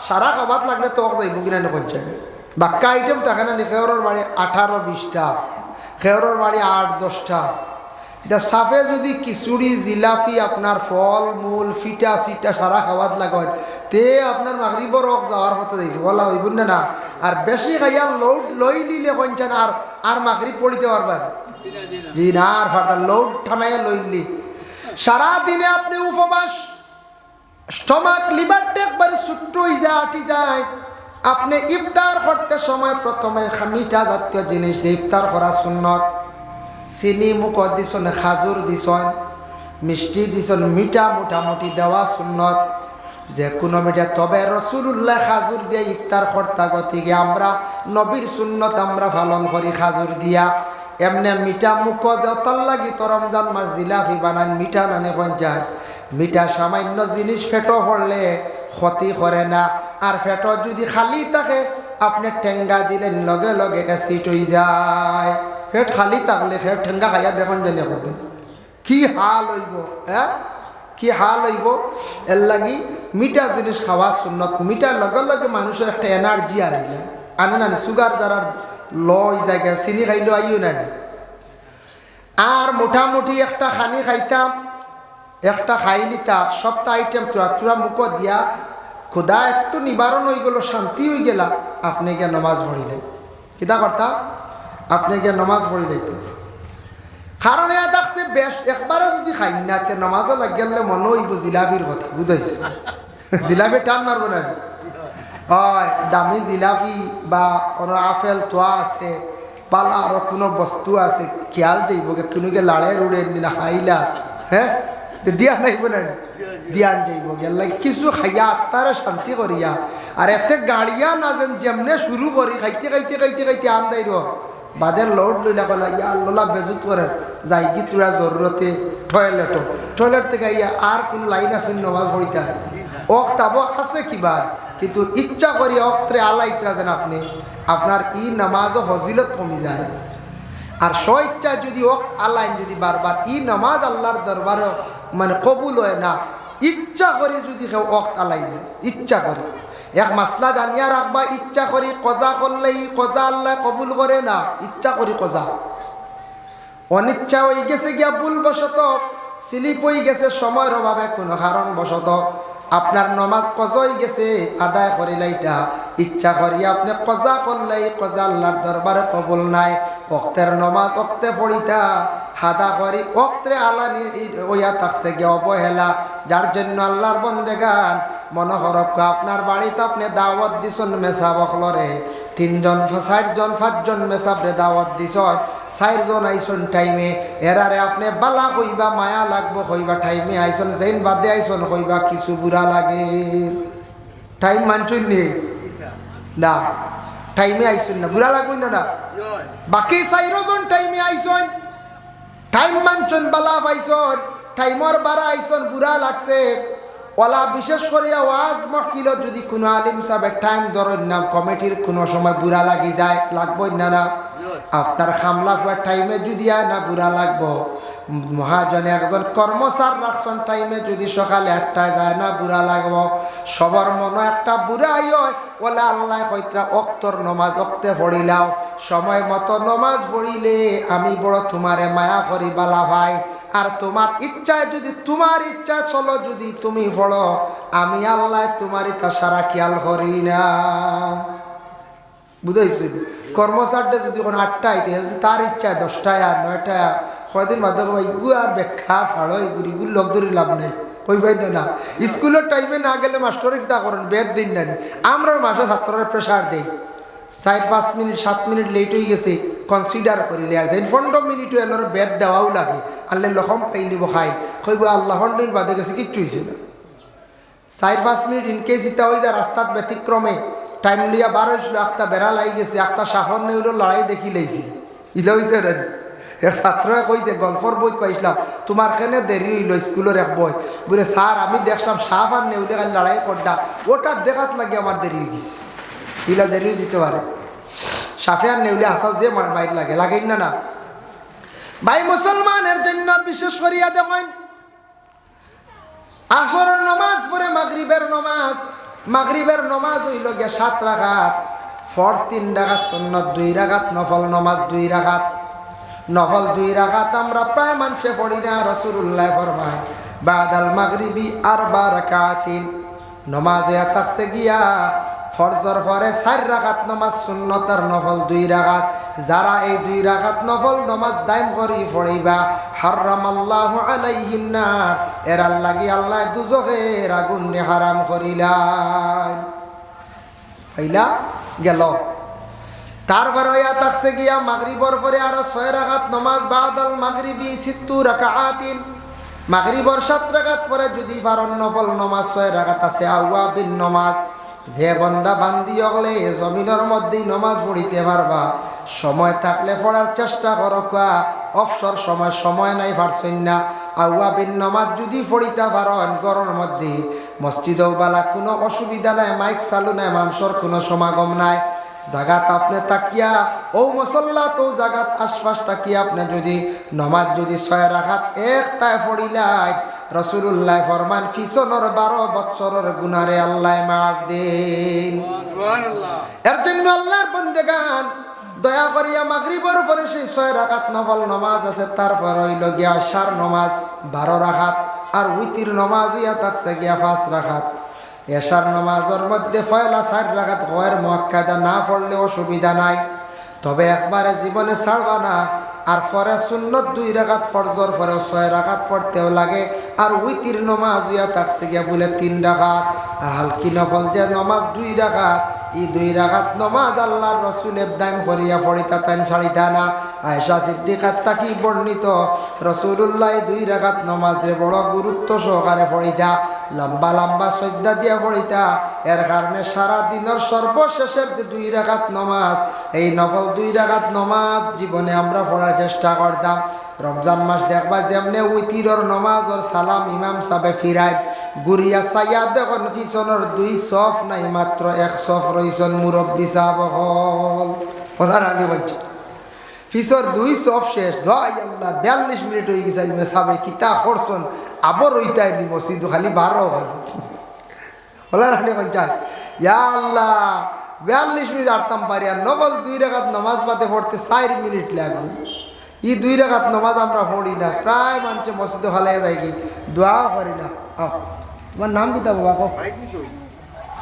সারা খাবার লাগলে তো যাইব কিনা নকঞ্চাই বাক্কা আইটেম থাকে না। খেওরের বাড়ি 18-20টা, খেওরের বাড়ি 8-10টা। এটা সাফে যদি খিচুড়ি জিলাপি আপনার ফল মূল ফিটা সিটা সারা খাওয়াত লাগান তে আপনার মাগরিবর রক যাওয়ার মতো যাইব বলা হইব না। আর বেশি খাইয়া লোড লই নিলে কইছেন আর মাগরিব পড়িতে পারবেন জি না, আর ফাটা লোড ঠানাইয়া লইলি সারাদিনে আপনি উপবাস, স্টমাক লিভারটা একবারে ছোট্ট হয়ে যায়, আটি যায়, আপনি ইফতার করতে সময় প্রথমে মিঠা জাতীয় জিনিস দিয়ে ইফতার করা সুন্নত। চিনি মুখত দিছন, খাজুর দিছন, মিষ্টি দিছন, মিঠা মোটামুটি দেওয়া সুন্নত, যে কোনো মিঠা। তবে রসুল্লাহ খাজুর দিয়ে ইফতার করতে গতিকে আমরা নবীর সুন্নত আমরা পালন করি খাজুর দিয়া। এমনি মিঠা মুখ যে তার লাগি তো রমজান মাস জিলাপি বানান মিঠা নানে পঞ্চায়েত। মিঠা সামান্য জিনিস ফেটো করলে ক্ষতি করে না, আর ফেটো যদি খালি থাকে আপনি ঠেঙ্গা দিলেন লগে লগে অ্যাসিড হয়ে যায়। ফেট খালি থাকলে ফেট ঠেঙ্গা খাইয়া দেখুন জানিয়ে করতে কি হাল হইব, হ্যাঁ কি হাল হইব। এর লাগি মিঠা জিনিস খাওয়া সুন্নত। মিঠার লগে লগে মানুষের একটা এনার্জি আনে না, সুগার যারা লই জায়গা চিনি খাইলেও আইও না। আর মোটামুটি একটা খানি খাইতাম, একটা খাইলিতা সবটা আইটেম তুরা মুখ দিয়া খুদা একটু নিবারণ হয়ে গেল, শান্তি হয়ে গেলা। আপনি গিয়ে নমাজ পড়িলে কিতা করতাম, আপনি গিয়ে নমাজ পড়িলে তো কারণ এ দেখছে বেশ একবারে যদি খাই না তে নমাজও লাগিয়ে মনে হইব জিলাপির কথা, বুঝাইছে? জিলাপি টান মারব না, হয় দামি জিলাপি বা কোনো আপেল তোয়া আছে পালা আরো কোনো বস্তু আছে খেয়াল যাইব কোনোকে লাড়ে উড়ে না খাইলা, হ্যাঁ দিয়া নাইব না দিয়ান যাইব গেল কিছু খাইয়া আত্মারে শান্তি করিয়া। আর এতে গাড়িয়া না যেন যেমনে শুরু করি খাইতে খাইতে খাইতে খাইতে আন দেয় বাদের লোড লইলা কলা ইয়া আল্লাহ বেজুত করে যাই কি তোরা জরুরতে টয়লেট থেকে ইয়া আর কোন লাইন আছে নমাজ পড়িতে অক্তাব আছে কিবা, কিন্তু ইচ্ছা করি অক্তরে আল্লাহ ইচ্ছা যেন আপনি আপনার ই নামাজও ফজিলত কমি যায়। আর স্বইচ্ছা যদি অক্ত আল্লাহ যদি বারবার ই নামাজ আল্লাহর দরবারও মানে কবুল হয় না, ইচ্ছা করি যদি কেউ অক্ত আল্লাহ নেয় ইচ্ছা করি এক মাসলা জানিয়া রাখবা, ইচ্ছা করি কজা করলেই কজা আল্লাহ কবুল করে না, ইচ্ছা করি কজা। অনিচ্ছা হয়ে গেছে গিয়া ভুলবশত স্লিপ হয়ে গেছে সময়ের অভাবে কোনো কারণ বশত আপনার নমাজ কজা হয়ে গেছে, আদায় করিলাইটা ইচ্ছা করি আপনি কজা করলেই কজা আল্লাহর দরবারে কবুল নাই। অক্তের নমাজ অক্তে পড়িতা হাদা করি অক্তরে আল্লাহ ওইয়া থাকছে গিয়ে অবহেলা, যার জন্য আল্লাহর বন্দেগান মনোহরক আপনার বাড়িতে আপনি দাওয়াত দিছন মেসা বখলরে 3 জন 4 জন 5 জন মেসাবরে দাওয়াত দিছ, 4 জন আইসন টাইমে এরারে আপনি বালা কইবা মায়া লাগবো কইবা টাইমে আইসন, যেন বাদে আইসন কইবা কিছু বুড়া লাগে। টাইম মানছুন নি না, টাইমে আইসন না বুড়া লাগবে না। বাকি 4 জন টাইমে আইসন, টাইম মানছন বালা পাইছন, টাইমর বারা আইসন বুড়া লাগছে। ওলা বিশেষ করে ওয়াজ মাহফিলত যদি কোনো আলিম সাহেবের টাইম ধরেন না কমিটির কোনো সময় বুড়া লাগি যায়, লাগবই না না আপনার খামলা হওয়ার টাইমে যদি আয় না বুড়া লাগবো। মহাজনে একজন কর্মচার রাখছেন টাইমে যদি সকালে 8টায় যায় না বুড়া লাগবো। সবার মনে একটা বুড়াই হয় বলে আল্লাহ কইত্রা অক্তর নমাজ অক্তে পড়িলাও, সময় মতো নমাজ পড়িলে আমি বড় তোমারে মায়া করি বালা ভাই। আর তোমার ইচ্ছায় যদি তোমার ইচ্ছা চলো যদি তুমি পড়ো, আমি আল্লাহ তোমার ইচ্ছা সারা খেয়াল করি না, বুঝাইছি? কর্মচারটা যদি কোনো 8টায় যদি তার ইচ্ছায় 10টায় আর 9টায় কয়দিন মাধ্যমে ইগু আর ব্যাখ্যা ছাড়ো এগুলো লোক ধরে লাভ নেই, কইবাই না। স্কুলের টাইমে না গেলে মাস্টরে কিতা করেন বেদ দিন না, আমরা মাসে ছাত্রের প্রেশার দেই 4-5 মিনিট 7 মিনিট লেট হয়ে গেছে কনসিডার করিলে আর 15 মিনিট এনার বেদ দেওয়াও লাগে। আল্লাহ লখম খাই নিব খাই কইব আল্লাহ দিন বাদে গেছে কিচ্ছু হয়েছে না। 4-5 মিনিট ইনকেস ইতা হয়ে যায় রাস্তার ব্যতিক্রমে টাইম লিয়া 12 একটা বেড়া লাগি গেছে, একটা সাফর নেই হলো লড়াই দেখি লাইছি ইলা হয়েছে। এক ছাত্রই কইছে গল্পর বই পাইছিলাম তোমার কেনে দেরি হইল স্কুলের এক বই বলে স্যার আমি দেখলাম সাপ আর নেউলে খালি লড়াই করটা, ওটা দেখাত লাগে আমার দেরি হয়ে গেছে। ইলা দেরি হয়ে যেতে পারে, সাপে আর নেউলে আসাও যে বাইর লাগে লাগেই না না ভাই। মুসলমানের জন্য বিশেষ করিয়া দেখেন আসরের নমাজ পড়ে মাগরিবের নমাজ হইল গিয়া 7 রাকাত, ফরজ 3 রাকাত, সুন্নত 2 রাকাত, নফল নমাজ 2 রাকাত। নফল 2 রাকাত আমরা প্রায় মানুষে পড়ি না। রাসূলুল্লাহ ফরমায় বাদাল মাগরিবি 4 রাকাতিন, নমাজ হইয়া থাকছে গিয়া ফরজর পরে 4 রাকাত নমাজ, সুন্নত আর নফল 2 রাকাত। যারা এই 2 রাকাত নফল নমাজ দাইম করি পড়িবা হারামাল্লাহু আলাইহিন নার, এর লাগি আল্লাহ দুজখের আগুন হারাম করিলেন। হইলা গেল। তারপরে হইয়া থাকছে গিয়া মাগরিবর পরে আরো 6 রাকাত নমাজ বাদাল মাগরিবি 70 রাকাআতিন। মাগরিবর 7 রাকাত পরে যদি পারন নফল নমাজ 6 রাকাত আছে আওয়াবিন নমাজ। যে বন্দা বান্দি হলে জমিনের মধ্যেই নমাজ পড়িতে পারবা, সময় থাকলে পড়ার চেষ্টা করো। অবসর সময় নাই পারছেন না, আওয়াবিন নমাজ যদি পড়িতে পারেন ঘরের মধ্যে, মসজিদেও বালা কোনো অসুবিধা নাই, মাইক চালু নাই, মানুষের কোনো সমাগম নাই, জাগাত আপনি তাকিয়া ও মসল্লা তো জাগাত আশপাশ তাকিয়া আপনি যদি নমাজ যদি 6 রাকাত একটায় পড়িলাই, রাসূলুল্লাহ ফরমান পিছনের 12 বছরের গুনারে আল্লাহ মাফ দেন। সুবহানাল্লাহ। এর জন্য আল্লাহর বান্দাগান দয়া করিয়া মাগরিবের পরে সেই 6 রাকাত নফল নমাজ আছে, তারপর হইল গিয়া আশার নমাজ 12 রাকাত, আর উইতির নমাজ হইয়া থাকছে গিয়া 5 রাকাত। এশার নমাজের মধ্যে পয়লা 4 রাকাত গয়ের মুআক্কাদা না পড়লে অসুবিধা নাই, তবে একবারে জীবনে ছাড়বা না। আর পরে সুন্নত 2 রাকাত ফরজর পরে 6 রাকাত পড়তেও লাগে, আর উইতির নমাজ হইয়া থাকছে গিয়া বলে 3 রাকাত। আর হালকি নফল যে নমাজ 2 রাকাত, এই 2 রাকাত নমাজ আল্লাহর রাসূল ইবদাম করিয়া পড়িতা তান ছাড়িতা না। আয়েশা সিদ্দিকার তাকি বর্ণিত রাসূলুল্লাহ 2 রাকাত নমাজে বড় গুরুত্ব সহকারে পড়িতা, লম্বা লম্বা সজদা দিয়া পড়িতা। এর কারণে সারা দিনের সর্বশেষের যে 2 রাকাত নমাজ, এই নফল 2 রাকাত নমাজ জীবনে আমরা পড়ার চেষ্টা করতাম। রমজান মাস দেখবা যেমনে উইতিরর নমাজর সালাম ইমাম সাহেব ফিরায়, গুরিয়া সাইয়া দেখুন পিছনের 2 সফ নাই, মাত্র 1 সফ রইছেন মুরব্বী সাহেব হল ওধারানি বলছে, পিছর 2 সফ শেষ। দোয়াই আল্লাহ 42 মিনিট হয়ে গেছে সাবে কিতা করছেন, আবার ওইটাই নি মসজিদ খালি 12 হয় ওলারানি পঞ্চায়েত। ইয়া আল্লাহ 42 মিনিট আরতাম পারি, আর নফল 2 রাকাত নমাজ বাদে পড়তে 4 মিনিট লাগে। এই 2 রাকাত নমাজ আমরা পড়ি না, প্রায় মানুষে মসজিদে খালাই যাই কি দোয়া করি না। তোমার নাম কি তা বাবা কো?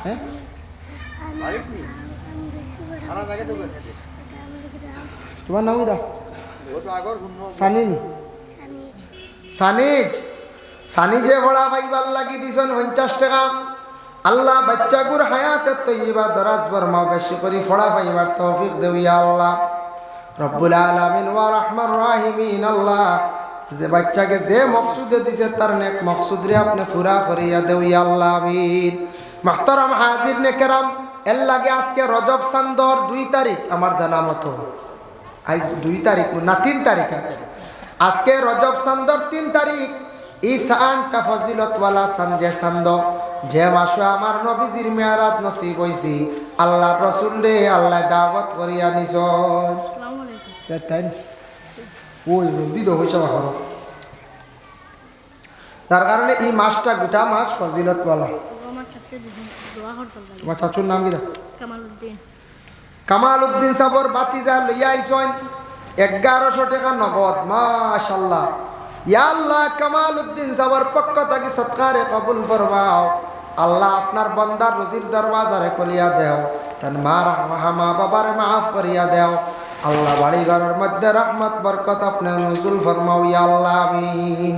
হ্যাঁ তোমার নাম কি দা? সানিনি সানিজ সানিজে ভরা পাইবার লাগি দিছেন 50 টাকা। আল্লাহ বাচ্চাগুর হায়াতে তৈবা দরাজ ফরমাও, বেশি করে ফড়া পাইবার তৌফিক দেও ইয়া আল্লাহ রব্বুল আলামিন ওয়া রাহমান রাহিমিন। আল্লাহ যে বাচ্চাকে যে মকসুদে দিছে তার নেক মকসুদ রে আপনি পুরা করিয়া দেও ইয়া আল্লাহ আমিন। মুহতারাম হাজির নে কেরাম, এর লাগে আজকে রজব চান্দর 2 তারিখ আমার জানা মতো, আজ 2 তারিখ না 3 তারিখ আছে। আজকে রজব চান্দর 3 তারিখ। এই সানটা ফজিলতওয়ালা সান যে চান্দ, যে মাসে আমার নবীজির মেয়ারাজ নসিব হইছি, আল্লাহর রাসূল রে আল্লাহ দাওয়াত করিয়া নিছ। আসসালামু আলাইকুম। ওই দিদ হইছে বাহর, তার কারণে এই মাসটা গোটা মাস ফজিলতওয়ালা। তোমার চাচুর নাম কি? কামাল উদ্দিন সাবর বাতিজা লইয়া আইছেন 1100 টাকা নগদ। মাশাআল্লাহ। ইয়া আল্লাহ কামাল উদ্দিন সাবর পক্ষ থেকে সৎকারে কবুল ফরমাও। আল্লাহ আপনার বান্দার রুজির দরওয়াজারে খুলিয়া দেও, তার মা বাবার মাফ করিয়া দেও। আল্লাহ বাড়ি ঘরের মধ্যে রহমত বরকত আপনি নজুল ফরমাও ইয়া আল্লাহ আমিন।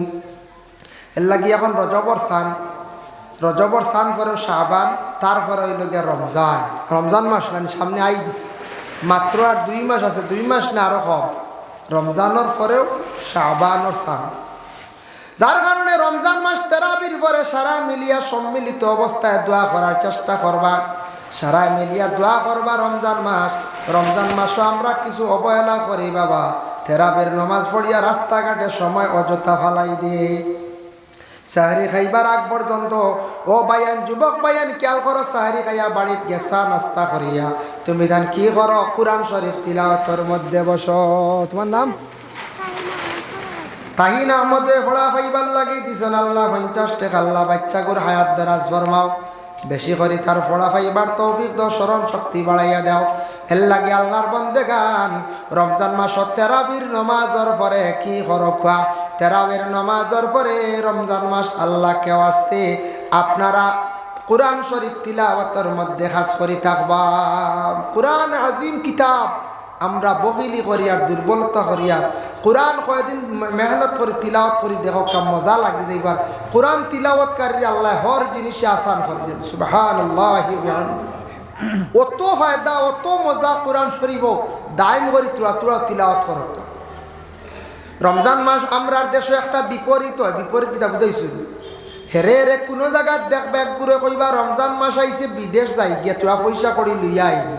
এর লাগি এখন রজবর সান পরে শাবান, তারপরে হইল গিয়া রমজান। রমজান মাস না সামনে আই গেছে, মাত্র আর 2 মাস আছে, 2 মাস না আরো কম। রমজানের পরেও শাবানর সান, যার কারণে রমজান মাস তেরাবির পরে সারা মিলিয়া সম্মিলিত অবস্থায় দোয়া করার চেষ্টা করবা, সারা মিলিয়া দোয়া করবা। রমজান মাসও আমরা কিছু অবহেলা করি বাবা, তেরাবির নমাজ পড়িয়া রাস্তাঘাটে সময় অযথা ফালাই দিই। সাহারি খাইবার আগ পর্যন্ত ও বায়ান যুবক বায়ান খেয়াল করো, সাহারি খাইয়া বাড়িত গেছা নাস্তা করিয়া তুমি ধান কি করো? কুরআন শরীফ তিলাওয়াতের মধ্যে বসো। তোমার নাম? তাহিন আহমদে পড়া পাইবার লাগি দিছেন আল্লাহ 50 টাকা। আল্লাহ বাচ্চাগুর হায়াত দারাজ ফরমাও, বেশি করে তার পড়া পাইবার তৌফিক দাও, স্মরণ শক্তি বাড়াইয়া দাও। এর লাগে আল্লাহর বান্দেগান রমজান মাস তেরাবির নমাজের পরে কি করো? তেরাবির নমাজের পরে রমজান মাস আল্লাহকে আসতে আপনারা কুরআন শরীফ তিলাওয়াতের মধ্যে খাস করে থাকবা। কুরআন আজিম কিতাব, আমরা বহিলি করি আর দুর্বলতা করি আর কোরআন কয়েকদিন মেহনত করে তিলাওয়াত করি, দেখো কেমন মজা লাগে যাইবার। কোরআন তিলাওয়াতকারী আল্লাহ হর জিনিসে আসান করে দেন। সুবহানাল্লাহি ওয়া বিহামদিহি। অত ফায়দা অত মজা কোরআন শরীফ দায়ম করি তুরা তুরা তিলাওয়াত করো। রমজান মাস আমরার দেশে একটা বিপরীত হয়, বিপরীত কিতা বুঝাইছো হেরে হেরে কোনো জায়গায় দেখবে এক গুড়ে কইবা রমজান মাস আইসে বিদেশ যাই গিয়ে তোরা পয়সা করি লইয়া আইবি।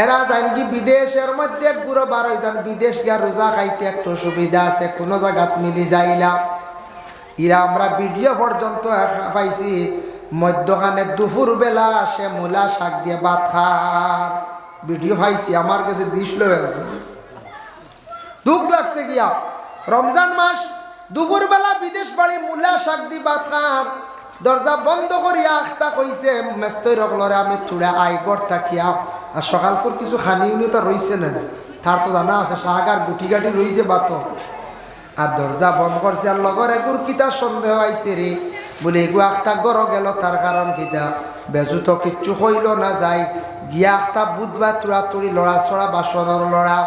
এরা যান কি বিদেশের মধ্যে এক গুড়ো বার হয়ে যান, বিদেশ গিয়া রোজা খাইতে একটু সুবিধা আছে, কোনো জায়গাত মিলি যাইলাম। ইরা আমরা ভিডিও পর্যন্ত পাইছি মধ্যখানে দুপুর বেলা সে মূলা শাক দিয়ে ভাত খার ভিডিও পাইছি, আমার কাছে দিছিল হয়েছে, দুঃখ লাগছে গিয়া। রমজান মাস দুপুর বেলা বিদেশ বাড়ি মূলা শাক দি ভাত খার, দরজা বন্ধ করিয়া আখতা কইছে মেস্তই রকলরে আমি চূড়া আই গড় থাকিয়া। আর সকালপুর কিছু খানি তো রইছে না, তার তো জানা আছে শাক আর গুটি গাটি রইছে বাত। আর দরজা বন্ধ করছে, আর লগর এগুর কিতা সন্দেহ আইছে রে বলে এগু আখতা গড় গেল, তার কারণ কিতা বেজু তো কিচ্ছু হইল না যায় গিয়া আখতা বুধবার তুড়া তুড়ি লড়া ছড়া বাসনের লড়া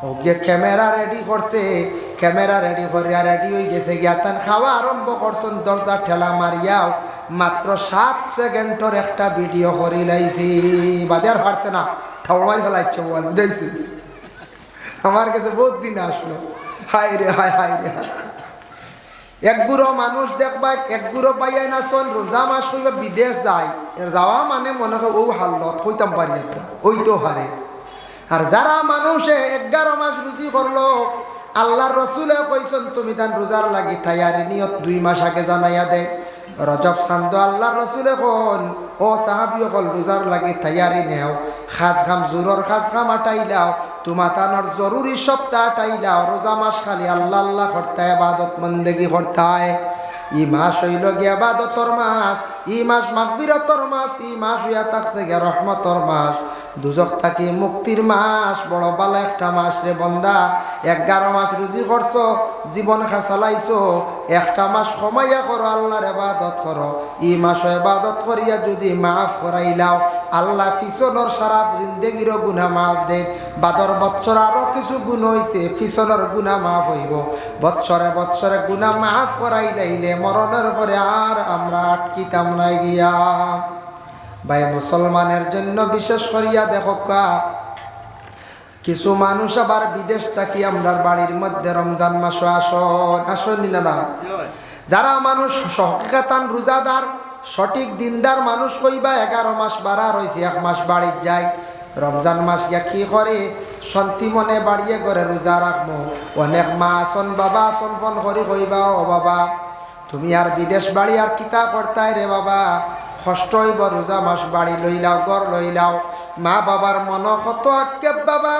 ও গিয়ে ক্যামেরা রেডি করছে, ক্যামেরা রেডি করিয়া রেডি হয়ে গেছে গিয়া তান খাওয়া আরম্ভ করছেন। দরজা ঠেলা মারিয়াও মাত্র 7 সেকেন্ডের একটা ভিডিও করি লাইছি, বাদে আর পারছে না, খাওয়া মারি ফেলাইছে বল বুঝাইছি। আমার কাছে বহুত দিন আসলো, হাই রে হাই হাই রে। এক গুড়ো মানুষ দেখবা এক গুড়ো পাইয়াই না শোন রোজা মাস হইবা বিদেশ যায়, এর যাওয়া মানে মনে হয় ও হাল্লত হইতাম পারি একটা ওই তো হারে। আর যারা মানুষে 11 মাস রুজি করলো, আল্লাহর রসুলে কইছেন তুমি তান রোজার লাগি তাইয়ারি নিয়ত 2 মাস আগে জানাইয়া দে। রজব চান্দ আল্লাহর রসুলে কোন ও সাহাবি হল রোজার লাগি তাইয়ারি নেও, খাস খাম জোরর খাস খাম আটাইলাও, তোমার তানোর জরুরি সপ্তাহ আটাইলাও। রোজা মাস খালি আল্লাহ আল্লাহ করতায় ইবাদত বন্দেগি করতায়। ই মাস হইল গিয়া ইবাদতর মাস, ই মাস মাগফিরাতর মাস, ই মাস হইয়া থাকছে গিয়া রহমতর মাস, দুজক থাকি মুক্তির মাস। বড় বালা একটা মাস রে বন্দা, 11 মাস রুজি করছো, জীবন চালাইছো, একটা মাস কমাইয়া করো আল্লাহর ইবাদত করো। ই মাস ইবাদত করিয়া যদি মাফ করাইলাও, আল্লাহ পিছনের সারা জিন্দেগিরও গুনাহ মাফ দেন। বাদর বৎসর আরো কিছু গুণ হইছে, পিছনের গুনাহ মাফ হইব। বৎসরে বৎসরে গুনাহ মাফ করাই লাইলে মরণের পরে আর আমরা আটকিতাম না গিয়া। ভাই মুসলমানের জন্য বিশেষ করিয়া দেখো কিছু মানুষ আবার বিদেশ থাকি আমরা বাড়ির মধ্যে রমজান মাস আসনি না। যারা মানুষ সহকাতান রোজাদার সঠিক দিনদার মানুষ কইবা 11 মাস বাড়া রয়েছে, 1 মাস বাড়ির যায়। রমজান মাস গিয়া কি করে শান্তি মনে বাড়িয়ে করে রোজা রাখবো। অনেক মা আসন বাবা আসন ফোন করি কইবা ও বাবা তুমি আর বিদেশ বাড়ি আর কিতা করতাই রে বাবা, কষ্ট হইব রোজা মাস বাড়ি লইলাও ঘর লইলাও। মা বাবার মন কত আক্ষেপ বাবা,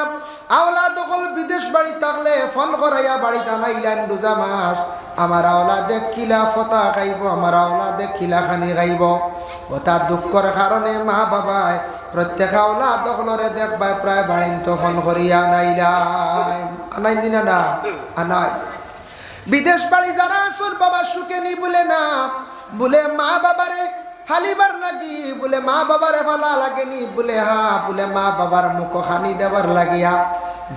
আওলা দখল বিদেশ বাড়ি থাকলে ফোন করাইয়া বাড়ি টানাইলেন রোজা মাস। আমার আওলা দেখিলা ফতা খাইব, আমার আওলা দেখিলা খানি খাইব। ওটা দুঃখের কারণে মা বাবায় প্রত্যেক আওলা দখলরে দেখবাই প্রায় বাড়ি তো ফোন করিয়া আনাইলাই আনাই দিনা না আনাই। বিদেশ বাড়ি যারা আসুন বাবা সুখে নি বলে না, বলে মা বাবারে ফালিবার লাগি, বলে মা বাবারে ফালা লাগেনি, বলে হ্যাঁ বলে মা বাবার মুখ খানি দেবার লাগিয়া,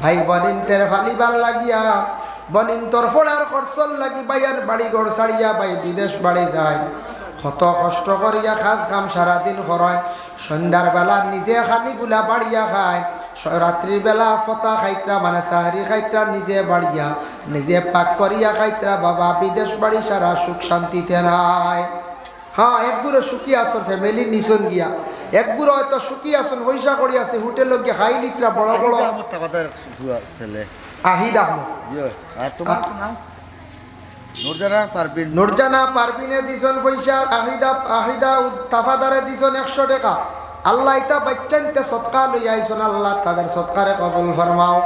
ভাই বনিন্তের ফালিবার লাগিয়া, বনিন্তর ফোড়ার খরচল লাগি বাইয়ার বাড়ি ঘর ছাড়িয়া ভাই বিদেশ বাড়ি যায়। কত কষ্ট করিয়া খাস খাম সারাদিন করায়, সন্ধ্যার বেলা নিজে খানিগুলা বাড়িয়া খায়, রাত্রির বেলা ফতা খাইতরা মানে সাহারি খাইতরা নিজে বাড়িয়া নিজে পাক করিয়া খাইতরা। বাবা বিদেশ বাড়ি সারা সুখ শান্তিতে নাই। হ্যাঁ একগুলো সুখী আসন ফ্যামিলি নিশন গিয়া, একগুলো হয়তো সুখী আসন পয়সা করি আছে হোটেল গিয়া খাই লিতরা বড় বড় আহিদ আহমদ নুরজানা পারবিনে দিছন পয়সা, আহিদা তাফাদারে দিছন 100 টাকা। আল্লাহ ইতা বাচ্চানতে সৎকা লই আইছন, আল্লাহ তাদের সৎকারে কবুল ফরমাও।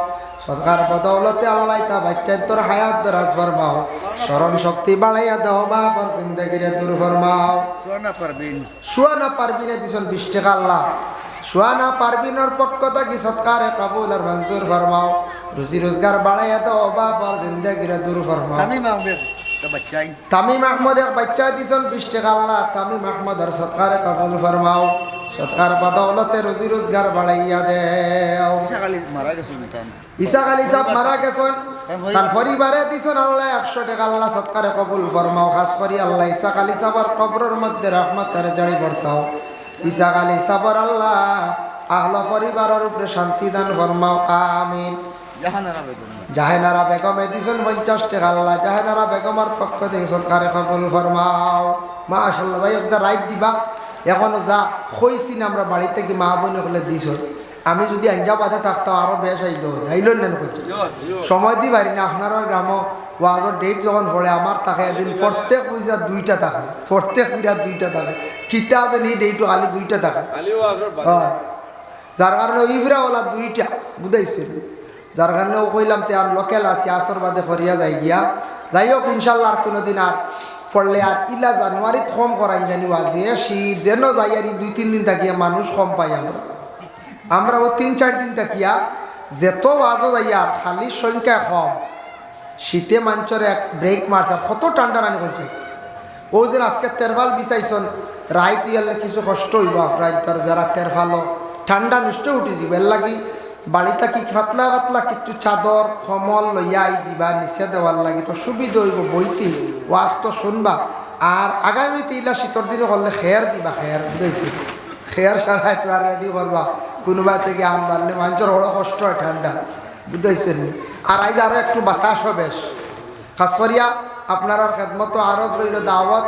সৎকার বদৌলতে আল্লাহ ইতা বাচ্চান তোর হায়াত দরাজ ফরমাও, স্মরণ শক্তি বাড়াইয়া দাও, বাবার জিন্দেগিরে দূর ফরমাও। সুয়ানা পারবিনে দিছন 20 টাকা আল্লাহ, সুয়ানা পারবিনের পক্ষ থেকে সৎকারে কবুল আর মঞ্জুর ফরমাও, রুজি রোজগার বাড়াইয়া দাও, বাবার জিন্দেগিরে দূর ফরমাও। তামিম আহমদ এক বাচ্চা দিছন 20 টাকা আল্লাহ, তামিম আহমদের সৎকারে কবুল ফরমাও, সৎকার বদৌলতে রুজি রোজগার বাড়াইয়া দেও। ইসাক আলী সাহেব মারা গেছেন, তার পরিবারে দিছন আল্লাহ 100 টাকা আল্লাহ সৎকারে কবুল ফরমাও। খাস করি আল্লাহ ইসাক আলী সাহেবের কবরের মধ্যে রহমতের জড়ি বর্ষাও, ইসাক আলী সাবর আল্লাহ আহল পরিবারের উপরে শান্তি দান ফরমাও আমিন। জাহেনারা বেগমে দিছেন 50 টাকা আল্লাহ জাহেনারা বেগমের পক্ষ থেকে সরকারে কবুল ফরমাও মাশাআল্লাহ। যাই একটা রাইট দিবা এখনো যা কইছি না আমরা বাড়ি থেকে মা বোন হলে দিছ। আমি যদি আঞ্জাবাদে থাকতাম আরো বেশ আইল নেন করছি সময় দি পারি না। আপনার গ্রাম ওয়াজের ডেট যখন পড়ে আমার থাকে এদিন প্রত্যেক পয়সা 2টা থাকে, প্রত্যেক বিরাট 2টা থাকে, কিতা আছে নি ডেটও খালি 2টা থাকে। যার কারণে ইফরাওয়ালা 2টা বুঝাইছে, যার কারণে কইলাম তে আর লোকেল আছে আসর বাদে ফরিয়া যাই গিয়া। যাই হোক ইনশাল্লাহ আর কোনোদিন আর পড়লে আর ইলা জানুয়ারিত কম করাই জানি ওয়াজে শীত যেন যাই আর 2-3 দিন থাকিয়া মানুষ কম পাই আমরা ও 3-4 দিন থাকিয়া যেত ওয়াজও যাই আর খালি সংখ্যা কম। শীতে মানুষের এক ব্রেক মারছে আর কত ঠান্ডা রানি করছে। ও যে আজকে তেরফাল বিচাইছন রাইত ইয়ালে কিছু কষ্ট হইব আপনার তোর যারা তেরফালও ঠান্ডা নিশ্চয় উঠে যাব। এর লাগি বাড়িতে কি পাতলা পাতলা কিছু চাদর কমল লইয়া আই যাবা নিচে দেওয়ার লাগি তো সুবিধা হইব বইতে ওয়াজ তো শুনবা। আর আগামীতে ইলা শীতর দিনে করলে খেয়ার দিবা, খেয়ার বুঝাইছি খেয়ার সারাই তো আর রেডি করবা কোনোবা থেকে আন বাড়লে মানুষের বড় কষ্ট হয় ঠান্ডা বুঝাইছেন। আর আজ আরও একটু বাতাসও বেশ খাস করিয়া আপনার খেদমত আরও রইল দাওয়াত।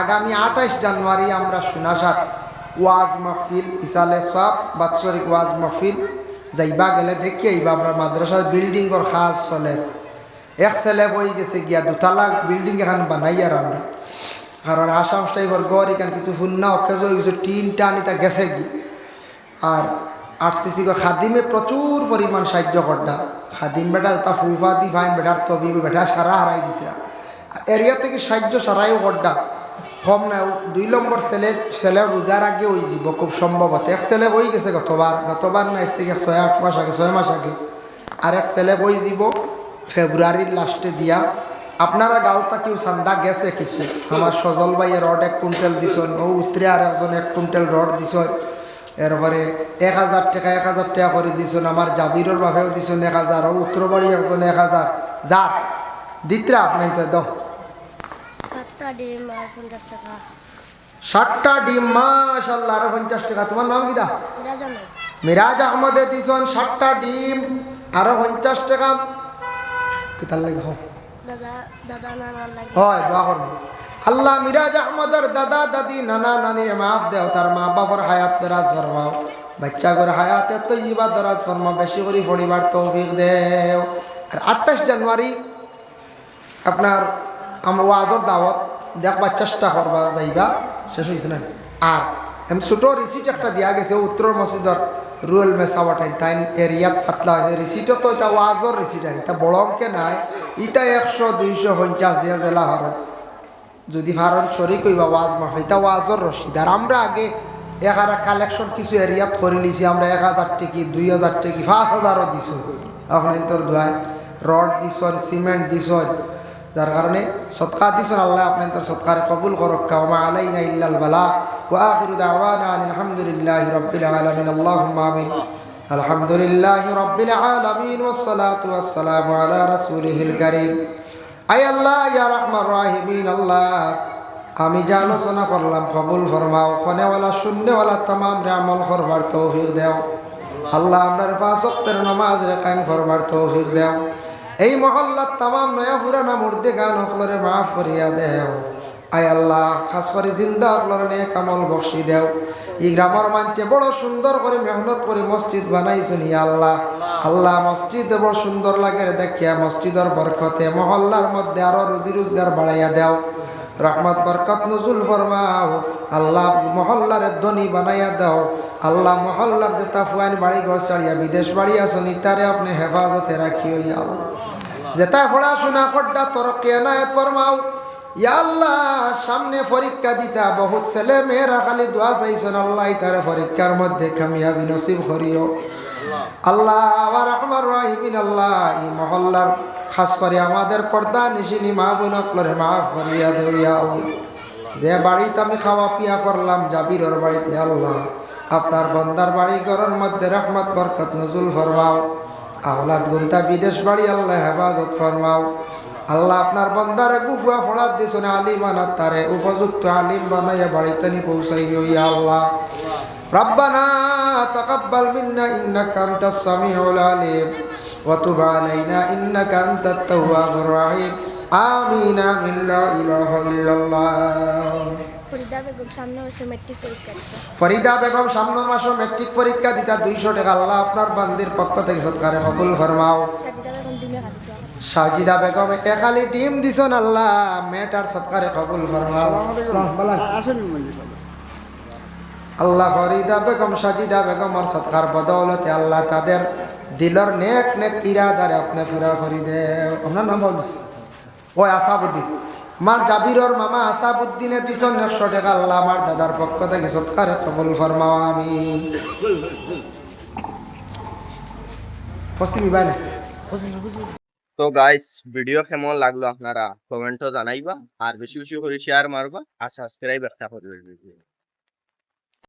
আগামী 28 জানুয়ারি আমরা সুনাসার ওয়াজ মাহফিল ইসালে সব বাৎসরিক ওয়াজ মাহফিল যাইবা গেলে দেখি আইবা। আমরা মাদ্রাসার বিল্ডিংর খাস চলে এক ছেলে বই গেছে গিয়া 2তলা বিল্ডিং এখন বানাইয়ার আমরা, কারণ আসাম টাইপের গড় এখান কিছু ফুন্না অকেজ হয়ে গেছে টিন টান এটা গেছে গি। আর RCC খাদিমে প্রচুর পরিমাণ সাহায্য করডা। খাদিম বেটা তা ফুফা দি ফাইন বেটার তবি বেটা সারা হারাই দিতে এরিয়া থেকে সাহায্য সারাইও করডা কম না। 2 নম্বর ছেলে রোজার আগে ওই যাব খুব সম্ভবত। এক ছেলে বই গেছে গতবার না এসে 6-8 মাস আগে 6 মাস আগে। আর এক ছেলে বই যাব ফেব্রুয়ারির লাস্টে দিয়া। আপনারা গাঁওটা কেউ চান্দা গেছে কিছু। আমার সজল ভাইয়ে রড 1 কুইন্টাল দিছেন, ও উত্তরে আর একজন 1 কুইন্টাল রড দিছেন। এরপরে 1000 টাকা 1000 টাকা করে দিছেন। আমার জাবিরের বাপেও দিছেন 1000, ও উত্তর বাড়ি একজন 1000 যা দিতরা আপনি তো দাও। 7টা ডিম মাশাআল্লাহ আরো 50 টাকা। তোমার নাম কিটা? মিরাজ আহমদে দিছেন 7টা ডিম আরো 50 টাকা। কিতার লাগে হয় দোয়া করবো। আল্লাহ মিরাজ আহমদের দাদা দাদি নানা নানি মাফ দেও, তার মা বাবার হায়াত দরাজ ফরমাও, বাচ্চা করে হায়াতে তৈবা দরাজ ফরমাও, বেশি করে পরিবার তৌফিক দেও। আর 28 জানুয়ারি আপনার আমার ওয়াজর দাওয়াত দেখবার চেষ্টা করবা যাইবা, শেষ হয়েছে না। আর এমনি ছোটো রিসিট একটা দিয়া গেছে উত্তর মসজিদর রুয়েল মেসাওয়াটাই তাই এরিয়াত পাতলা হয়েছে রিসিটও তো এটা ওয়াজর রিসিট আছে, এটা বড় অঙ্কে নাই। ইটা 100-250 দিয়া জেলা হরণ যদি ভারত শরিক হইবা ওয়াজ মাফ এটা ওয়াজর রসিদ। আর আমরা আগে এখানে কালেকশন কিছু এরিয়াত করে নিয়েছি আমরা 1000 টাকি 2000 টাকি 5000ও দিছ। এখন তোর দোয়ায় রড দিছন সিমেন্ট দিছন, যার কারণে সৎকার দিছন। আল্লাহ আপনার তোর সৎকার কবুল করক। ওয়া আলাইনা ইল্লাল বালা ওয়া আখিরু দাওয়ানা আলহামদুলিল্লাহি রাব্বিল আলামিন। আল্লাহুম্মা আমিন। আলহামদুলিল্লাহি রাব্বিল আলামিন ওয়াস সালাতু ওয়াস সালামু আলা রাসূলিহিল কারীম। আয় আল্লাহ ইয়া রাহমান রাহিমিন, আল্লাহ আমি যা আলোচনা করলাম কবুল ফরমাও, খনেওয়ালা শূন্যওয়ালা তামাম রে আমল করবার তৌফিক দেও। আল্লাহ আপনার 5 ওয়াক্তের নামাজ রে কায়েম করবার তৌফিক দেও। এই মহল্লার তামাম নয়া পুরানা মুর্দে গান হকলরে মাফ করিয়া দেও। আয় আল্লাহ খাস করে জিন্দা হকলরে নেক আমল বখশি দেও। এই গ্রামের মানছে বড় সুন্দর করে মেহনত করে মসজিদ বানাইছেন ইয়া আল্লাহ। আল্লাহ মসজিদ বড় সুন্দর লাগে দেখিয়া মসজিদের বরকতে মহল্লার মধ্যে আরো রুজি রোজগার বাড়াইয়া দেও, রহমত বরকত নজুল ফরমাও। আল্লাহ মহল্লার ধনী বানাইয়া দাও। আল্লাহ মহল্লার যেটা ফুয়াইন বাড়ি ঘর ছাড়িয়া বিদেশ বাড়ি আসুন ইতারে আপনি হেফাজতে রাখিও ইয়া আল্লাহ। যেটা পড়াশোনা করডা তরক্কি এনায়েত ফরমাও ইয়া আল্লাহ। সামনে পরীক্ষা দিতা বহুত ছেলে মেয়েরা খালি দোয়া চাইছেন আল্লাহ তার পরীক্ষার মধ্যে কামিয়াবি নসিব করিও আল্লাহ। আবার রহমান রাহিমিন আল্লাহ এই মহল্লার খাস করে আমাদের পর্দা নিশিনি মা বোন আপনারে মাফ করিয়া দেও ইয়া আল্লাহ। যে বাড়িতে আমি খাওয়া পিয়া করলাম জাবিরের বাড়িতে আল্লাহ আপনার বন্দার বাড়ি ঘরের মধ্যে রহমত বরকত নজুল ফরমাও। আওলাদ গুনতা বিদেশ বাড়ি আল্লাহ হেফাজত ফরমাও। আল্লাহ আপনার বন্দারে গুফুয়া ফোড়াত দিছনে আলিম আনাত তারে উপযুক্ত আলিম বানাইয়া বাড়িতে নি পৌঁছাই ইয়া আল্লাহ ربنا تقبل منا إنك أنت السميع العليم وتب علينا إنك أنت التواب الرحيم آمين آمين لا إله إلا الله ফরিদা বেগম সামনের মাসে মেট্রিক পরীক্ষা দিতা 200 টাকা আল্লাহ আপনার বান্দির পক্ষ থেকে সৎকারে কবুল ফরমাও সাজিদা বেগম একালি টিম দিছন আল্লাহ মেটার সৎকারে কবুল ফরমাও আল্লাহ ফরিদা বেগম সাজিদা বেগম আর সৎকার বদৌলতে আল্লাহ তাদের দিলর নেক নেক ইরাদারে আপনি পুরা করে দে আপনার নাম বল ওই আসাবুদ্দিন মার জাবিরর মামা আসাবুদ্দিনে দিছন 100 টাকা আল্লাহ আমার দাদার পক্ষ থেকে সৎকারে কবুল ফরমাও আমিন পশ্চিমি বাইরে তো গাইস ভিডিও কেমন লাগলো আপনারা কমেন্টও জানাইবা আর বেশি বেশি করে শেয়ার মারবা আর সাবস্ক্রাইব একটা করবে